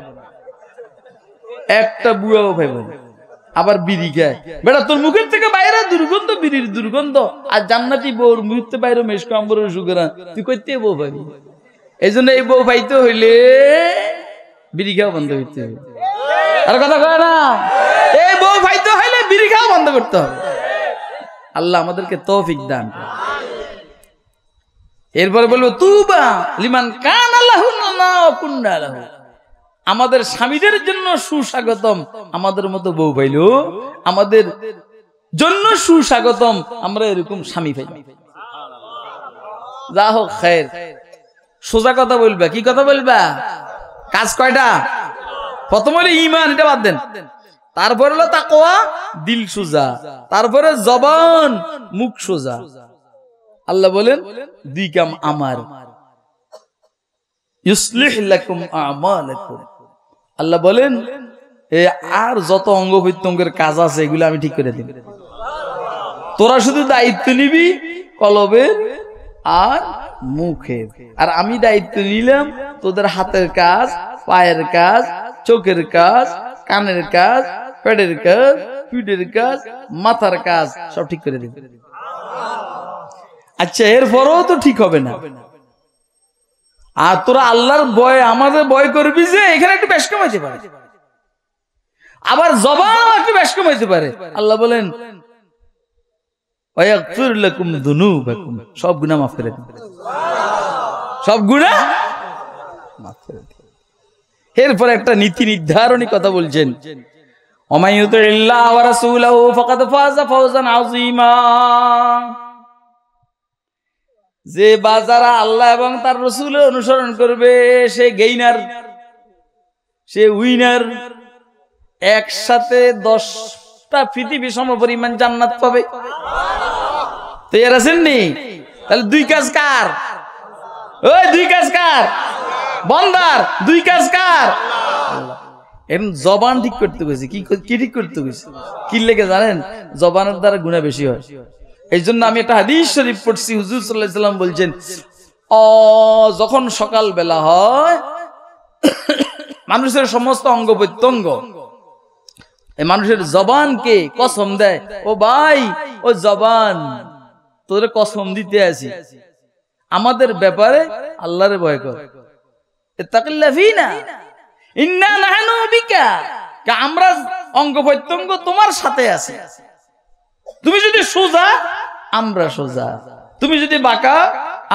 একটা বুড়াও পাইব না। আবার বিড়ি খায়, বেটা তোর মুখের থেকে বাইরে দুর্গন্ধ, বিড়ির দুর্গন্ধ। আর জান্নাতি বউর মুখতে বাইরে মেশক আম্বরের সুগরা, তুই কইতে বউ পাবি? এই জন্য এই বউ পাইতে হইলে বিড়ি খাওয়া বন্ধ করতে হবে। আর কথা কয় না, এই বউ পাইতে হইলে বিড়ি খাওয়া বন্ধ করতে হবে। আল্লাহ আমাদেরকে তৌফিক দান। এরপরে বলবো তুবা লিমান কানা লাহু না কুন্না লাহু। আমাদের স্বামীদের জন্য সুস্বাগতম, আমাদের মতো বউ পাইলো আমাদের জন্য সুস্বাগতম, আমরা এরকম স্বামী পাই। যা হোক খায়ের, সোজা কথা বলবা। কি কথা বলবা? কাজ কয়টা? প্রথম হলো ঈমান, এটা বাদ দেন। তারপরে হলো তাকওয়া, দিল সোজা। তারপরে জবান, মুখ সোজা। আল্লাহ বলেন দুই কাম আমার, ইউসলিহ লাকুম আমালাকুম। আল্লাহ বলেন আর যত অঙ্গ প্রত্যঙ্গের কাজ আছে এগুলো আমি ঠিক করে দিব। তোরা শুধু দায়িত্ব নিবি কলবের আর মুখের, আর আমি দায়িত্ব নিলাম তোদের হাতের কাজ, পায়ের কাজ, চোখের কাজ, কানের কাজ, পেটের কাজ, পিঠের কাজ, মাথার কাজ, সব ঠিক করে দিব। আচ্ছা, এরপরও তো ঠিক হবে না। আর তোরা আল্লাহর ভয়, আমাদের ভয় করবি যে এখানে একটু বেশ কম হইতে পারে, আবার জবান একটু বেশ কম হইতে পারে। আল্লাহ বলেন ওয়াগফির লাকুম যুনুবাকুম, সব গুনাহ মাফ করে দেন, সব গুনাহ মাফ করে দেন। এরপর একটা নীতি নির্ধারণী কথা বলছেন, ওয়া ইউতিল্লাহ ওয়া রাসূলাহু ফাকাদ ফাযা ফাওজান আযীমা। যে বাজারা আল্লাহ এবং তার রাসূলের অনুসরণ করবে সে গেইনার, সে উইনার। একসাথে 10টা পৃথিবী সমপরিমাণ জান্নাত পাবে। তৈরি আছেন নি? তাহলে দুই কাজ কার? ওই দুই কাজ কার? বন্দার। দুই কাজ কার? এখন জবান ঠিক করতে গেছে। কি ঠিক করতে গেছে? কি লেগে জানেন? জবানের দ্বারা গুনাহ বেশি হয়। এই জন্য আমি একটা হাদিস শরীফ পড়ছি, হুজুর সাল্লাল্লাহু আলাইহি ওয়াসাল্লাম বলছেন যখন সকাল বেলা হয় মানুষের সমস্ত অঙ্গ প্রত্যঙ্গ এই মানুষের জবানকে কসম দেয়, ও ভাই ও জবান তোরে কসম দিতে আছি আমাদের ব্যাপারে আল্লাহরে ভয় কর, ইত্তাকিল্লাহ ফিনা ইন্না নাহনু বিকা, আমরা অঙ্গ প্রত্যঙ্গ তোমার সাথে আছে। তুমি যদি সোজা আমরা সোজা, তুমি যদি বাঁকা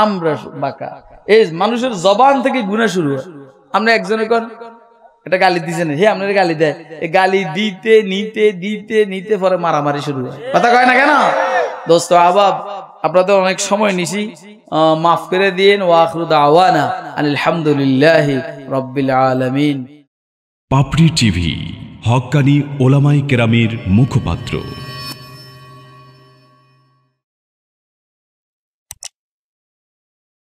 আমরা বাঁকা। এই মানুষের জবান থেকে গুনাহ শুরু হয়। আমরা একজনে কোন এটা গালি দিছেন, হে আপনার গালি দেয়, এই গালি দিতে নিতে দিতে নিতে পরে মারামারি শুরু হয়। কথা কয় না কেন? দোস্ত আহবাব, আপনাদের অনেক সময় নিছি, মাফ করে দিয়েন। ওয়া আখিরু দাওয়ানা আলহামদুলিল্লাহি রাব্বিল আলামিন। পাপড়ি টিভি, হক্কানি ওলামায়ে কেরামের মুখপাত্র।